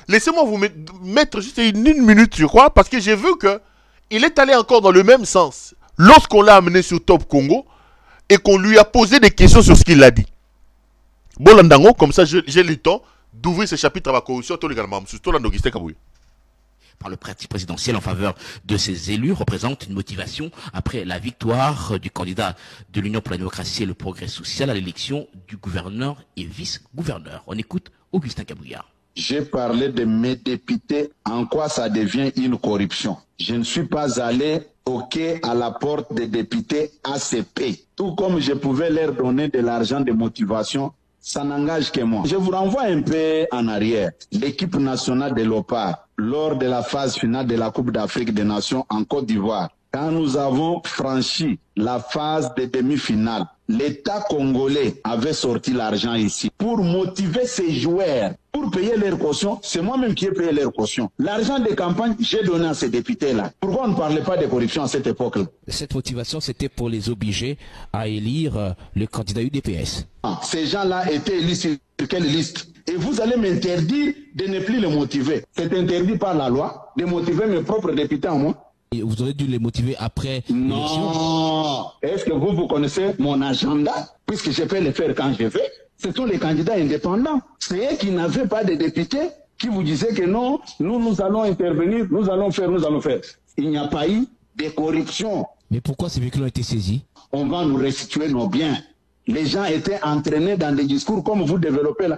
Laissez-moi vous mettre juste une minute, je crois, parce que j'ai vu qu'il est allé encore dans le même sens. Lorsqu'on l'a amené sur Top Congo et qu'on lui a posé des questions sur ce qu'il a dit. Bolandango, comme ça j'ai le temps d'ouvrir ce chapitre à la corruption, tout légalement, sur Augustin Kabouya. par le parti présidentiel en faveur de ses élus représente une motivation après la victoire du candidat de l'Union pour la démocratie et le progrès social à l'élection du gouverneur et vice-gouverneur. On écoute Augustin Kabouya. J'ai parlé de mes députés, en quoi ça devient une corruption. Je ne suis pas allé toquer à la porte des députés ACP. Tout comme je pouvais leur donner de l'argent de motivation, ça n'engage que moi. Je vous renvoie un peu en arrière. L'équipe nationale de l'OPA, lors de la phase finale de la Coupe d'Afrique des Nations en Côte d'Ivoire, quand nous avons franchi la phase de demi-finale, l'État congolais avait sorti l'argent ici pour motiver ses joueurs, pour payer leur caution. C'est moi-même qui ai payé leur caution. L'argent de campagne, j'ai donné à ces députés-là. Pourquoi on ne parlait pas de corruption à cette époque-là? Cette motivation, c'était pour les obliger à élire le candidat UDPS. Ces gens-là étaient élus sur quelle liste? Et vous allez m'interdire de ne plus les motiver. C'est interdit par la loi de motiver mes propres députés en moi. Et vous aurez dû les motiver après l'élection? Non. Est-ce que vous connaissez mon agenda? Puisque je peux le faire quand je veux. Ce sont les candidats indépendants. C'est eux qui n'avaient pas de députés qui vous disaient que non, nous allons intervenir, nous allons faire. Il n'y a pas eu de corruption. Mais pourquoi ces véhicules ont été saisis? On va nous restituer nos biens. Les gens étaient entraînés dans des discours comme vous développez là.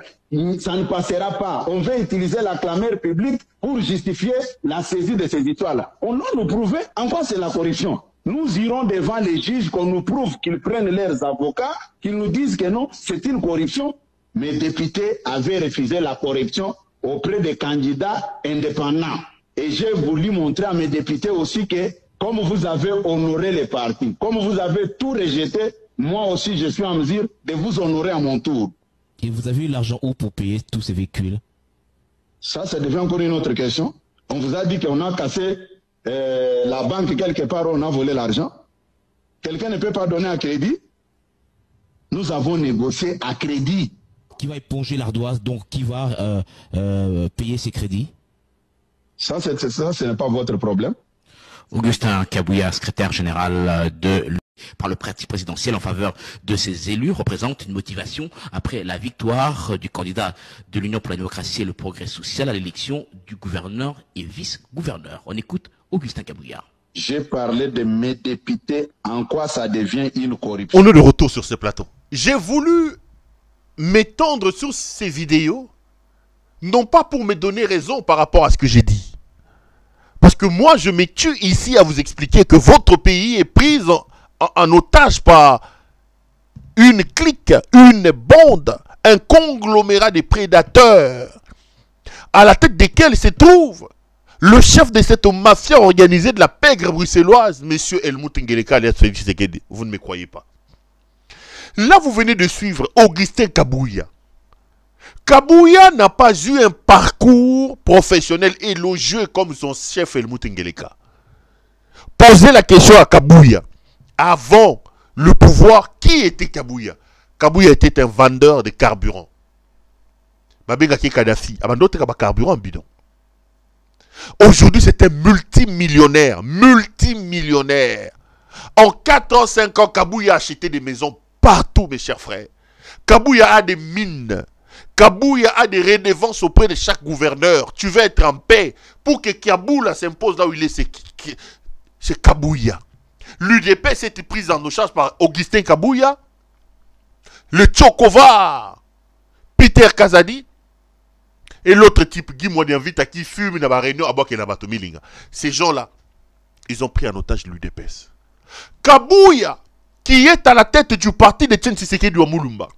Ça ne passera pas. On va utiliser la clameur publique pour justifier la saisie de ces histoires-là. On doit nous prouver en quoi c'est la corruption. Nous irons devant les juges, qu'on nous prouve qu'ils prennent leurs avocats, qu'ils nous disent que non, c'est une corruption. Mes députés avaient refusé la corruption auprès des candidats indépendants. Et j'ai voulu montrer à mes députés aussi que, comme vous avez honoré les partis, comme vous avez tout rejeté, moi aussi, je suis en mesure de vous honorer à mon tour. Et vous avez eu l'argent où pour payer tous ces véhicules? Ça devient encore une autre question. On vous a dit qu'on a cassé la banque quelque part où on a volé l'argent. Quelqu'un ne peut pas donner à crédit. Nous avons négocié à crédit. Qui va éponger l'ardoise, donc qui va payer ses crédits? Ça, ce n'est pas votre problème. Augustin Kabouya, secrétaire général par le parti présidentiel en faveur de ses élus, représente une motivation après la victoire du candidat de l'Union pour la démocratie et le progrès social à l'élection du gouverneur et vice-gouverneur. On écoute Augustin Kabouya. J'ai parlé de mes députés, en quoi ça devient une corruption. On est de retour sur ce plateau. J'ai voulu m'étendre sur ces vidéos, non pas pour me donner raison par rapport à ce que j'ai dit. Parce que moi, je me tue ici à vous expliquer que votre pays est pris en otage par une clique, une bande, un conglomérat de prédateurs à la tête desquels se trouve le chef de cette mafia organisée de la pègre bruxelloise, M. Helmut Ngeleka alias Félix Tshisekedi. Vous ne me croyez pas. Là, vous venez de suivre Augustin Kabouya. Kabouya n'a pas eu un parcours professionnel élogieux comme son chef Helmut Ngeleka. Posez la question à Kabouya. Avant le pouvoir, qui était Kabouya? Kabouya était un vendeur de carburant. Mabengaki Kadhafi, d'autres carburant bidon. Aujourd'hui, c'est un multimillionnaire. En 4 ans, 5 ans, Kabouya a acheté des maisons partout, mes chers frères. Kabouya a des mines. Kabouya a des redevances auprès de chaque gouverneur. Tu veux être en paix pour que Kaboula s'impose là où il est. C'est Kabouya. L'UDPS été prise en charge par Augustin Kabouya, le Tchokovar, Peter Kazadi, et l'autre type, Guy Modianvita, qui fume dans la réunion à Boak et Nabatomilinga. Ces gens-là, ils ont pris en otage l'UDPS. Kabouya, qui est à la tête du parti de Tchen Tshisekedi du Amulumba,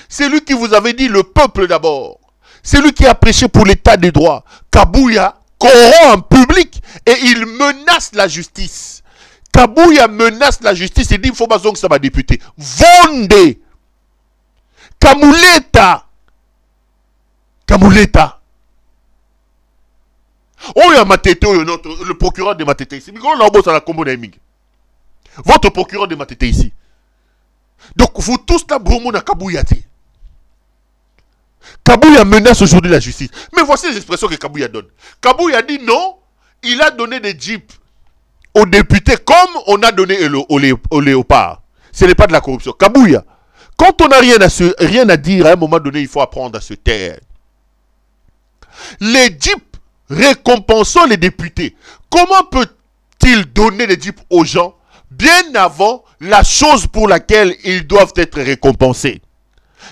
c'est lui qui vous avait dit le peuple d'abord. C'est lui qui a prêché pour l'état des droits. Kabouya corrompt en public et il menace la justice. Kabouya menace la justice et dit il faut pas que ça va député. Vonde. Kamuleta. Oh, il y a Matete, le procureur de Matete ici. Votre procureur de Matete ici. Donc, vous tous là, Bromo na Kabouya. Kabouya menace aujourd'hui la justice. Mais voici les expressions que Kabouya donne. Kabouya dit non, il a donné des jeeps aux députés comme on a donné au léopard. Ce n'est pas de la corruption. Kabouya, quand on n'a rien à dire, à un moment donné, il faut apprendre à se taire. Les jeeps récompensons les députés. Comment peut-il donner les jeeps aux gens bien avant la chose pour laquelle ils doivent être récompensés?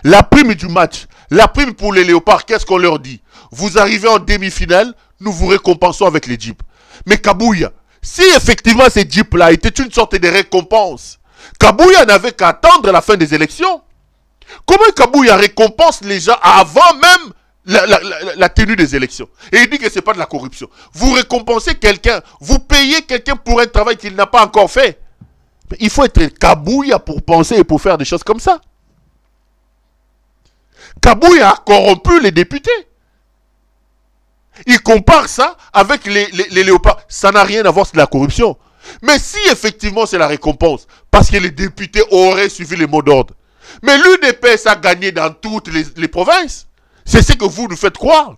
La prime du match, la prime pour les léopards, qu'est-ce qu'on leur dit? Vous arrivez en demi-finale, nous vous récompensons avec les jeeps. Mais Kabouya, si effectivement ces jeeps-là étaient une sorte de récompense, Kabouya n'avait qu'à attendre la fin des élections. Comment Kabouya récompense les gens avant même la tenue des élections? Et il dit que ce n'est pas de la corruption. Vous récompensez quelqu'un, vous payez quelqu'un pour un travail qu'il n'a pas encore fait. Mais il faut être Kabouya pour penser et pour faire des choses comme ça. Kabouya a corrompu les députés. Il compare ça avec les léopards. Ça n'a rien à voir avec la corruption. Mais si effectivement c'est la récompense, parce que les députés auraient suivi les mots d'ordre. Mais l'UDPS a gagné dans toutes les provinces. C'est ce que vous nous faites croire.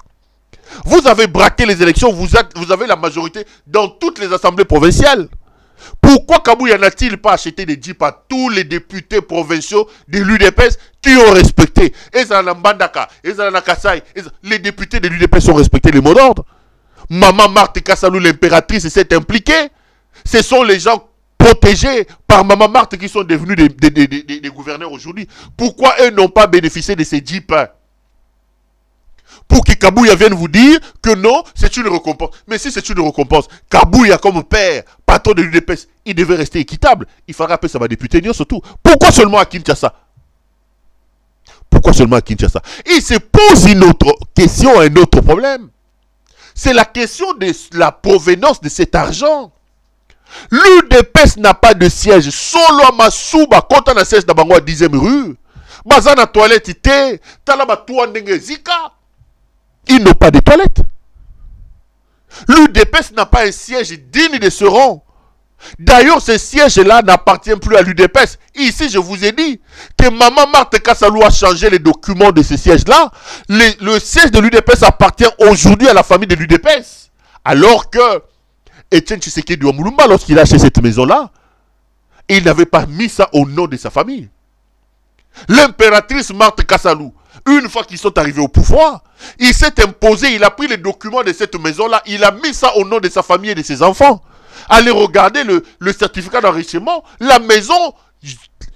Vous avez braqué les élections, vous avez la majorité dans toutes les assemblées provinciales. Pourquoi Kabouya n'a-t-il pas acheté des jeeps à tous les députés provinciaux de l'UDPS qui ont respecté? Les députés de l'UDPS ont respecté les mots d'ordre. Maman Marthe Kassalou, l'impératrice, s'est impliquée. Ce sont les gens protégés par Maman Marthe qui sont devenus des gouverneurs aujourd'hui. Pourquoi eux n'ont pas bénéficié de ces jeeps? Pour que Kabouya vienne vous dire que non, c'est une récompense. Mais si c'est une récompense, Kabouya comme père, patron de l'UDPS, il devait rester équitable. Il faudra appeler ça ma députée, surtout. Pourquoi seulement à Kinshasa? Pourquoi seulement à Kinshasa? Il se pose une autre question, un autre problème. C'est la question de la provenance de cet argent. L'UDPS n'a pas de siège. Solo à Masuba, quand on a siège dans Bango à 10e rue, Bazana toilette ité, Talaba Touandenge Zika. Ils n'ont pas de toilettes. L'UDPS n'a pas un siège digne de ce rang. D'ailleurs, ce siège-là n'appartient plus à l'UDPS. Ici, je vous ai dit que Maman Marthe Kassalou a changé les documents de ce siège-là. Le siège de l'UDPS appartient aujourd'hui à la famille de l'UDPS. Alors que Etienne Tshisekedi Ouamulumba, lorsqu'il a acheté cette maison-là, il n'avait pas mis ça au nom de sa famille. L'impératrice Marthe Kassalou, une fois qu'ils sont arrivés au pouvoir, il s'est imposé, il a pris les documents de cette maison-là, il a mis ça au nom de sa famille et de ses enfants. Allez regarder le certificat d'enrichissement, la maison,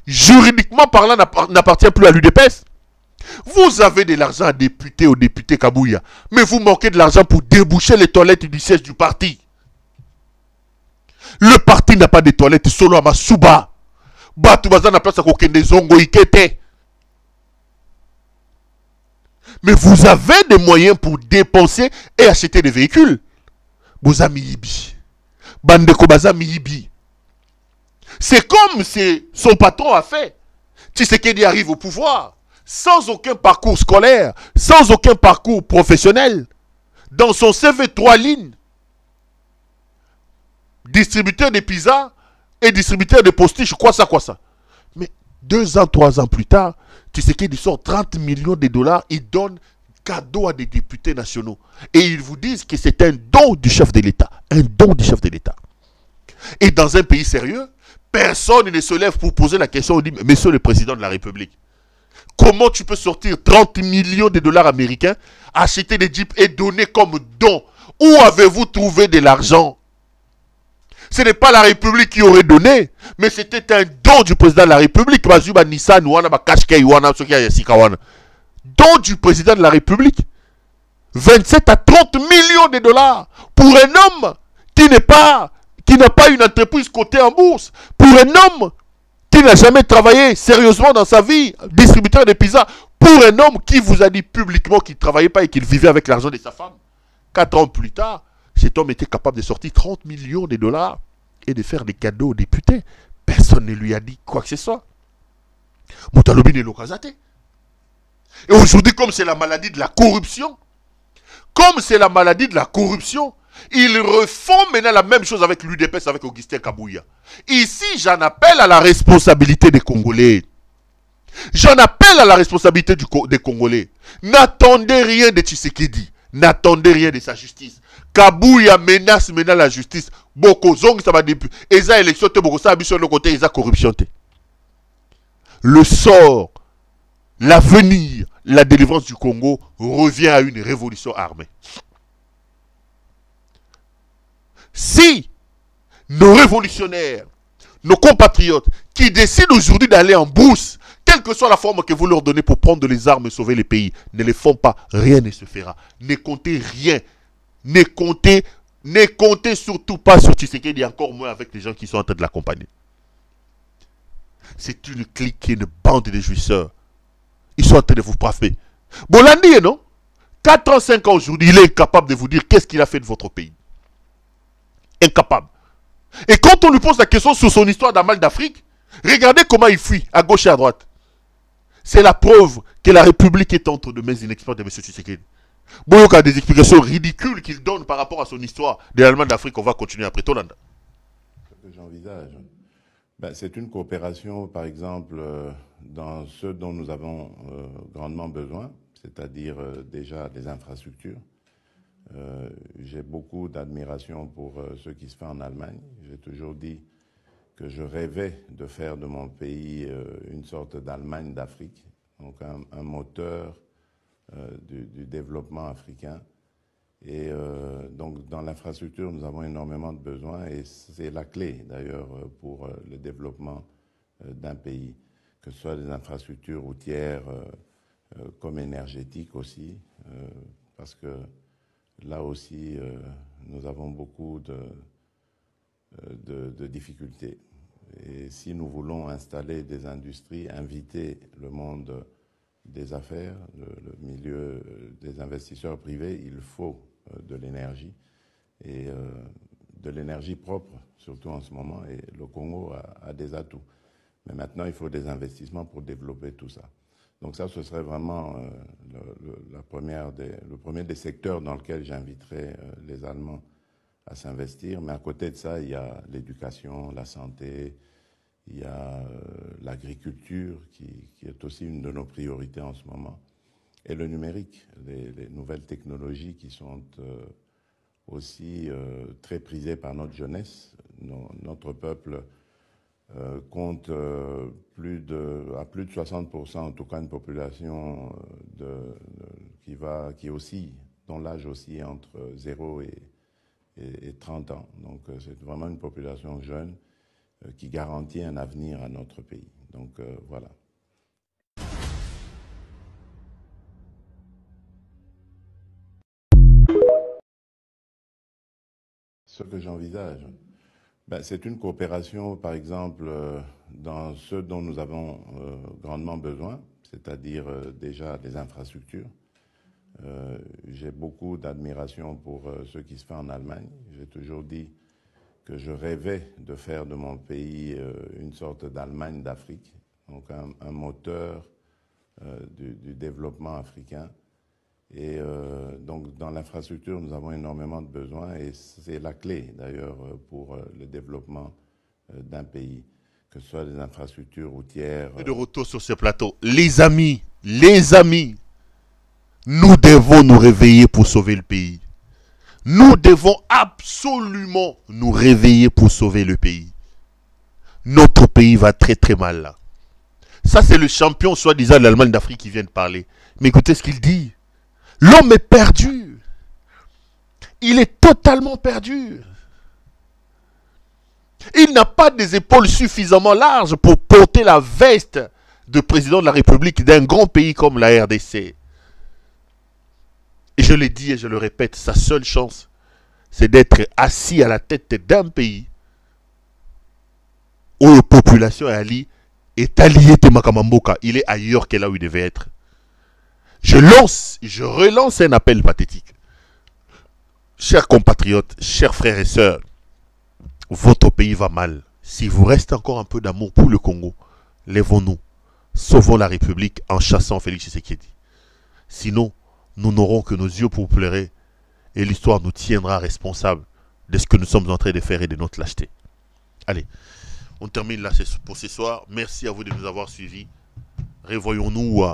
juridiquement parlant, n'appartient plus à l'UDPS. Vous avez de l'argent à député, au député Kabouya, mais vous manquez de l'argent pour déboucher les toilettes du siège du parti. Le parti n'a pas de toilettes, solo à Masuba. Batoubaza n'a place à Kokende Zongo Ikete. Mais vous avez des moyens pour dépenser et acheter des véhicules. Boza Miyibi. Bandeko Baza Miyibi. C'est comme son patron a fait. Tshisekedi arrive au pouvoir sans aucun parcours scolaire, sans aucun parcours professionnel. Dans son CV 3 lignes. Distributeur de pizza et distributeur de postiches, quoi ça. Mais 2 ans, 3 ans plus tard, Tshisekedi sort 30 millions de dollars, il donne cadeau à des députés nationaux. Et ils vous disent que c'est un don du chef de l'État. Un don du chef de l'État. Et dans un pays sérieux, personne ne se lève pour poser la question, on dit, monsieur le président de la République, comment tu peux sortir 30 millions de dollars américains, acheter des jeeps et donner comme don? Où avez-vous trouvé de l'argent? Ce n'est pas la République qui aurait donné, mais c'était un don du président de la République. Don du président de la République. 27 à 30 millions de dollars pour un homme qui n'a pas une entreprise cotée en bourse. Pour un homme qui n'a jamais travaillé sérieusement dans sa vie, distributeur de pizza. Pour un homme qui vous a dit publiquement qu'il ne travaillait pas et qu'il vivait avec l'argent de sa femme. 4 ans plus tard, cet homme était capable de sortir 30 millions de dollars et de faire des cadeaux aux députés. Personne ne lui a dit quoi que ce soit. Moutalobi ne l'okazate. Et aujourd'hui, comme c'est la maladie de la corruption, ils refont maintenant la même chose avec l'UDPS, avec Augustin Kabouya. Ici, j'en appelle à la responsabilité des Congolais. J'en appelle à la responsabilité des Congolais. N'attendez rien de Tshisekedi. N'attendez rien de sa justice. Kabouya menace maintenant la justice. Boko zong ça va depuis. Eza élection te boko ça ambition de côté eza corruption te. Le sort, l'avenir, la délivrance du Congo revient à une révolution armée. Si nos révolutionnaires, nos compatriotes qui décident aujourd'hui d'aller en brousse, quelle que soit la forme que vous leur donnez pour prendre les armes et sauver les pays, ne les font pas, rien ne se fera. Ne comptez rien. Ne comptez surtout pas sur Tshisekedi, encore moins avec les gens qui sont en train de l'accompagner. C'est une clique, une bande de jouisseurs. Ils sont en train de vous frapper. Bolandi, non? 4 ans, 5 ans aujourd'hui, il est incapable de vous dire qu'est-ce qu'il a fait de votre pays. Incapable. Et quand on lui pose la question sur son histoire d'Amal d'Afrique, regardez comment il fuit, à gauche et à droite. C'est la preuve que la République est entre de mains inexpertes de M. Tshisekedi. Boyok a des explications ridicules qu'il donne par rapport à son histoire de l'Allemagne d'Afrique. On va continuer après Tolanda. Ce que j'envisage, c'est une coopération, par exemple, dans ce dont nous avons grandement besoin, c'est-à-dire déjà des infrastructures. J'ai beaucoup d'admiration pour ce qui se fait en Allemagne. J'ai toujours dit que je rêvais de faire de mon pays une sorte d'Allemagne d'Afrique, donc un moteur du développement africain. Et donc dans l'infrastructure, nous avons énormément de besoins et c'est la clé d'ailleurs pour le développement d'un pays, que ce soit des infrastructures routières comme énergétiques aussi, parce que là aussi, nous avons beaucoup de difficultés. Et si nous voulons installer des industries, inviter le monde des affaires, le milieu des investisseurs privés, il faut de l'énergie, et de l'énergie propre, surtout en ce moment, et le Congo a des atouts. Mais maintenant, il faut des investissements pour développer tout ça. Donc ça, ce serait vraiment le premier des secteurs dans lequel j'inviterais les Allemands à s'investir. Mais à côté de ça, il y a l'éducation, la santé, il y a l'agriculture qui est aussi une de nos priorités en ce moment. Et le numérique, les nouvelles technologies qui sont aussi très prisées par notre jeunesse. Notre peuple compte à plus de 60%, en tout cas une population qui oscille, dont l'âge oscille entre 0 et 30 ans. Donc c'est vraiment une population jeune qui garantit un avenir à notre pays. Donc voilà. Ce que j'envisage, c'est une coopération, par exemple, dans ce dont nous avons grandement besoin, c'est-à-dire déjà des infrastructures. J'ai beaucoup d'admiration pour ce qui se fait en Allemagne. J'ai toujours dit que je rêvais de faire de mon pays une sorte d'Allemagne d'Afrique, donc un moteur du développement africain. Et donc dans l'infrastructure, nous avons énormément de besoins et c'est la clé d'ailleurs pour le développement d'un pays, que ce soit des infrastructures routières. De retour sur ce plateau, les amis, nous devons nous réveiller pour sauver le pays. Nous devons absolument nous réveiller pour sauver le pays. Notre pays va très très mal là. Ça c'est le champion soi-disant de l'Allemagne d'Afrique qui vient de parler. Mais écoutez ce qu'il dit. L'homme est perdu. Il est totalement perdu. Il n'a pas des épaules suffisamment larges pour porter la veste de président de la République d'un grand pays comme la RDC. Et je l'ai dit et je le répète, sa seule chance, c'est d'être assis à la tête d'un pays où la population est alliée de Makamamboka. Il est ailleurs que là où il devait être. Je relance un appel pathétique. Chers compatriotes, chers frères et sœurs, votre pays va mal. S'il vous reste encore un peu d'amour pour le Congo, lèvons-nous, sauvons la République en chassant Félix Tshisekedi. Sinon, nous n'aurons que nos yeux pour pleurer et l'histoire nous tiendra responsables de ce que nous sommes en train de faire et de notre lâcheté. Allez, on termine là pour ce soir. Merci à vous de nous avoir suivis. Revoyons-nous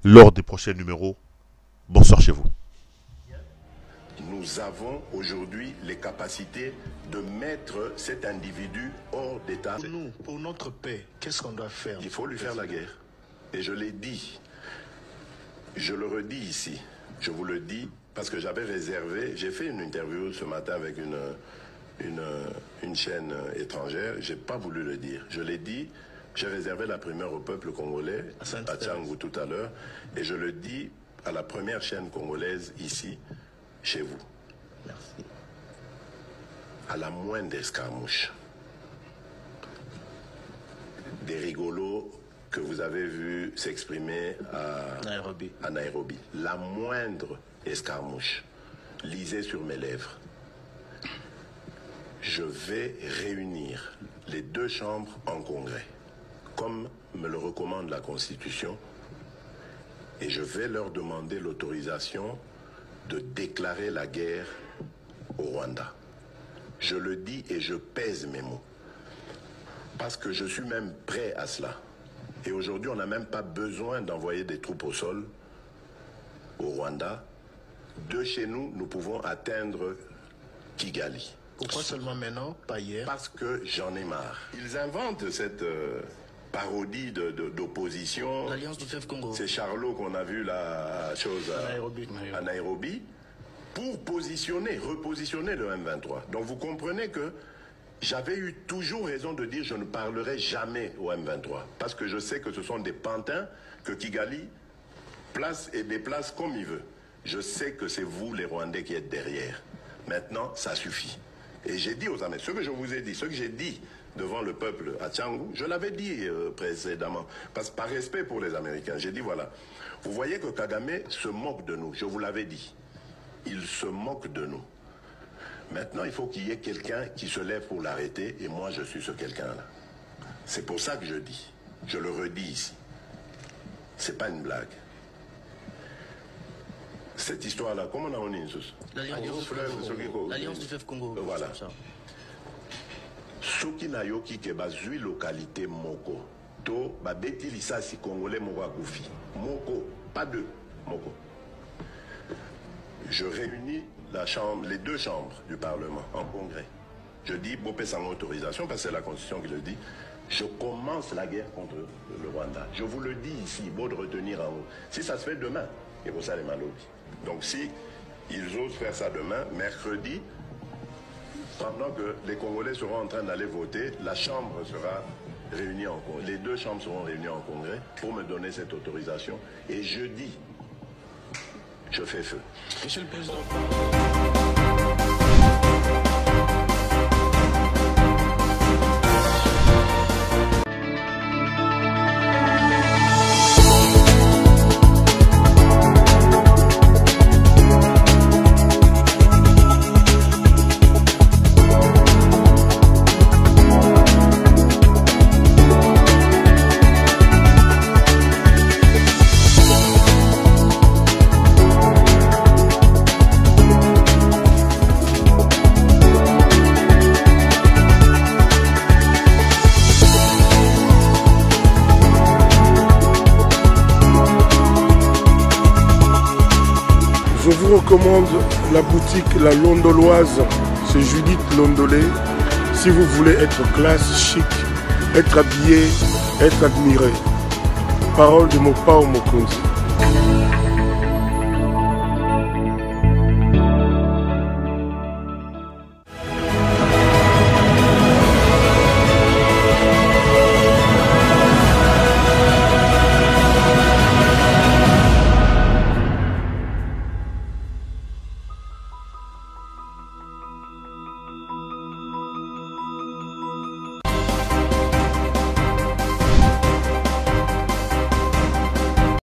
lors des prochains numéros. Bonsoir chez vous. Nous avons aujourd'hui les capacités de mettre cet individu hors d'état. Nous, pour notre paix, qu'est-ce qu'on doit faire? Il faut lui faire la guerre. Et je l'ai dit, je le redis ici, je vous le dis, parce que j'avais réservé, j'ai fait une interview ce matin avec une chaîne étrangère, j'ai pas voulu le dire. Je l'ai dit, j'ai réservé la primeur au peuple congolais, à Tchangou tout à l'heure, et je le dis à la première chaîne congolaise ici, chez vous. Merci. À la moindre escarmouche, des rigolos que vous avez vus s'exprimer à Nairobi, la moindre escarmouche, lisez sur mes lèvres. Je vais réunir les deux chambres en congrès, comme me le recommande la Constitution, et je vais leur demander l'autorisation de déclarer la guerre au Rwanda. Je le dis et je pèse mes mots, parce que je suis même prêt à cela. Et aujourd'hui, on n'a même pas besoin d'envoyer des troupes au sol au Rwanda. De chez nous, nous pouvons atteindre Kigali. Pourquoi seulement maintenant, pas hier? Parce que j'en ai marre. Ils inventent cette parodie d'opposition. L'Alliance du Fleuve Congo. C'est Charlot qu'on a vu la chose à Nairobi pour repositionner le M23. Donc vous comprenez que j'avais eu toujours raison de dire je ne parlerai jamais au M23. Parce que je sais que ce sont des pantins que Kigali place et déplace comme il veut. Je sais que c'est vous les Rwandais qui êtes derrière. Maintenant, ça suffit. Et j'ai dit aux Américains, ce que je vous ai dit, ce que j'ai dit devant le peuple à Tchangou, je l'avais dit précédemment, parce que par respect pour les Américains, j'ai dit voilà, vous voyez que Kagame se moque de nous, je vous l'avais dit, il se moque de nous. Maintenant, il faut qu'il y ait quelqu'un qui se lève pour l'arrêter, et moi je suis ce quelqu'un-là. C'est pour ça que je dis, je le redis ici, c'est pas une blague. Cette histoire-là, comment on a l'Alliance du Fleuve Congo. Voilà. Soki na yoki ke bazui localité moko. To babeti lisasi congolais moko akufi. Moko, pas deux, moko. Je réunis les deux chambres du Parlement en congrès. Je dis, Bopé sans autorisation, parce que c'est la Constitution qui le dit, je commence la guerre contre le Rwanda. Je vous le dis ici, beau de retenir en haut. Si ça se fait demain, et vous allez mal. Donc si ils osent faire ça demain, mercredi, pendant que les Congolais seront en train d'aller voter, la Chambre sera réunie en congrès. Les deux chambres seront réunies en congrès pour me donner cette autorisation. Et jeudi, je fais feu. Monsieur le Président. Je vous recommande la boutique La Londoloise, c'est Judith Londolé. Si vous voulez être classe, chic, être habillé, être admiré. Parole de Mopao Mokonzi.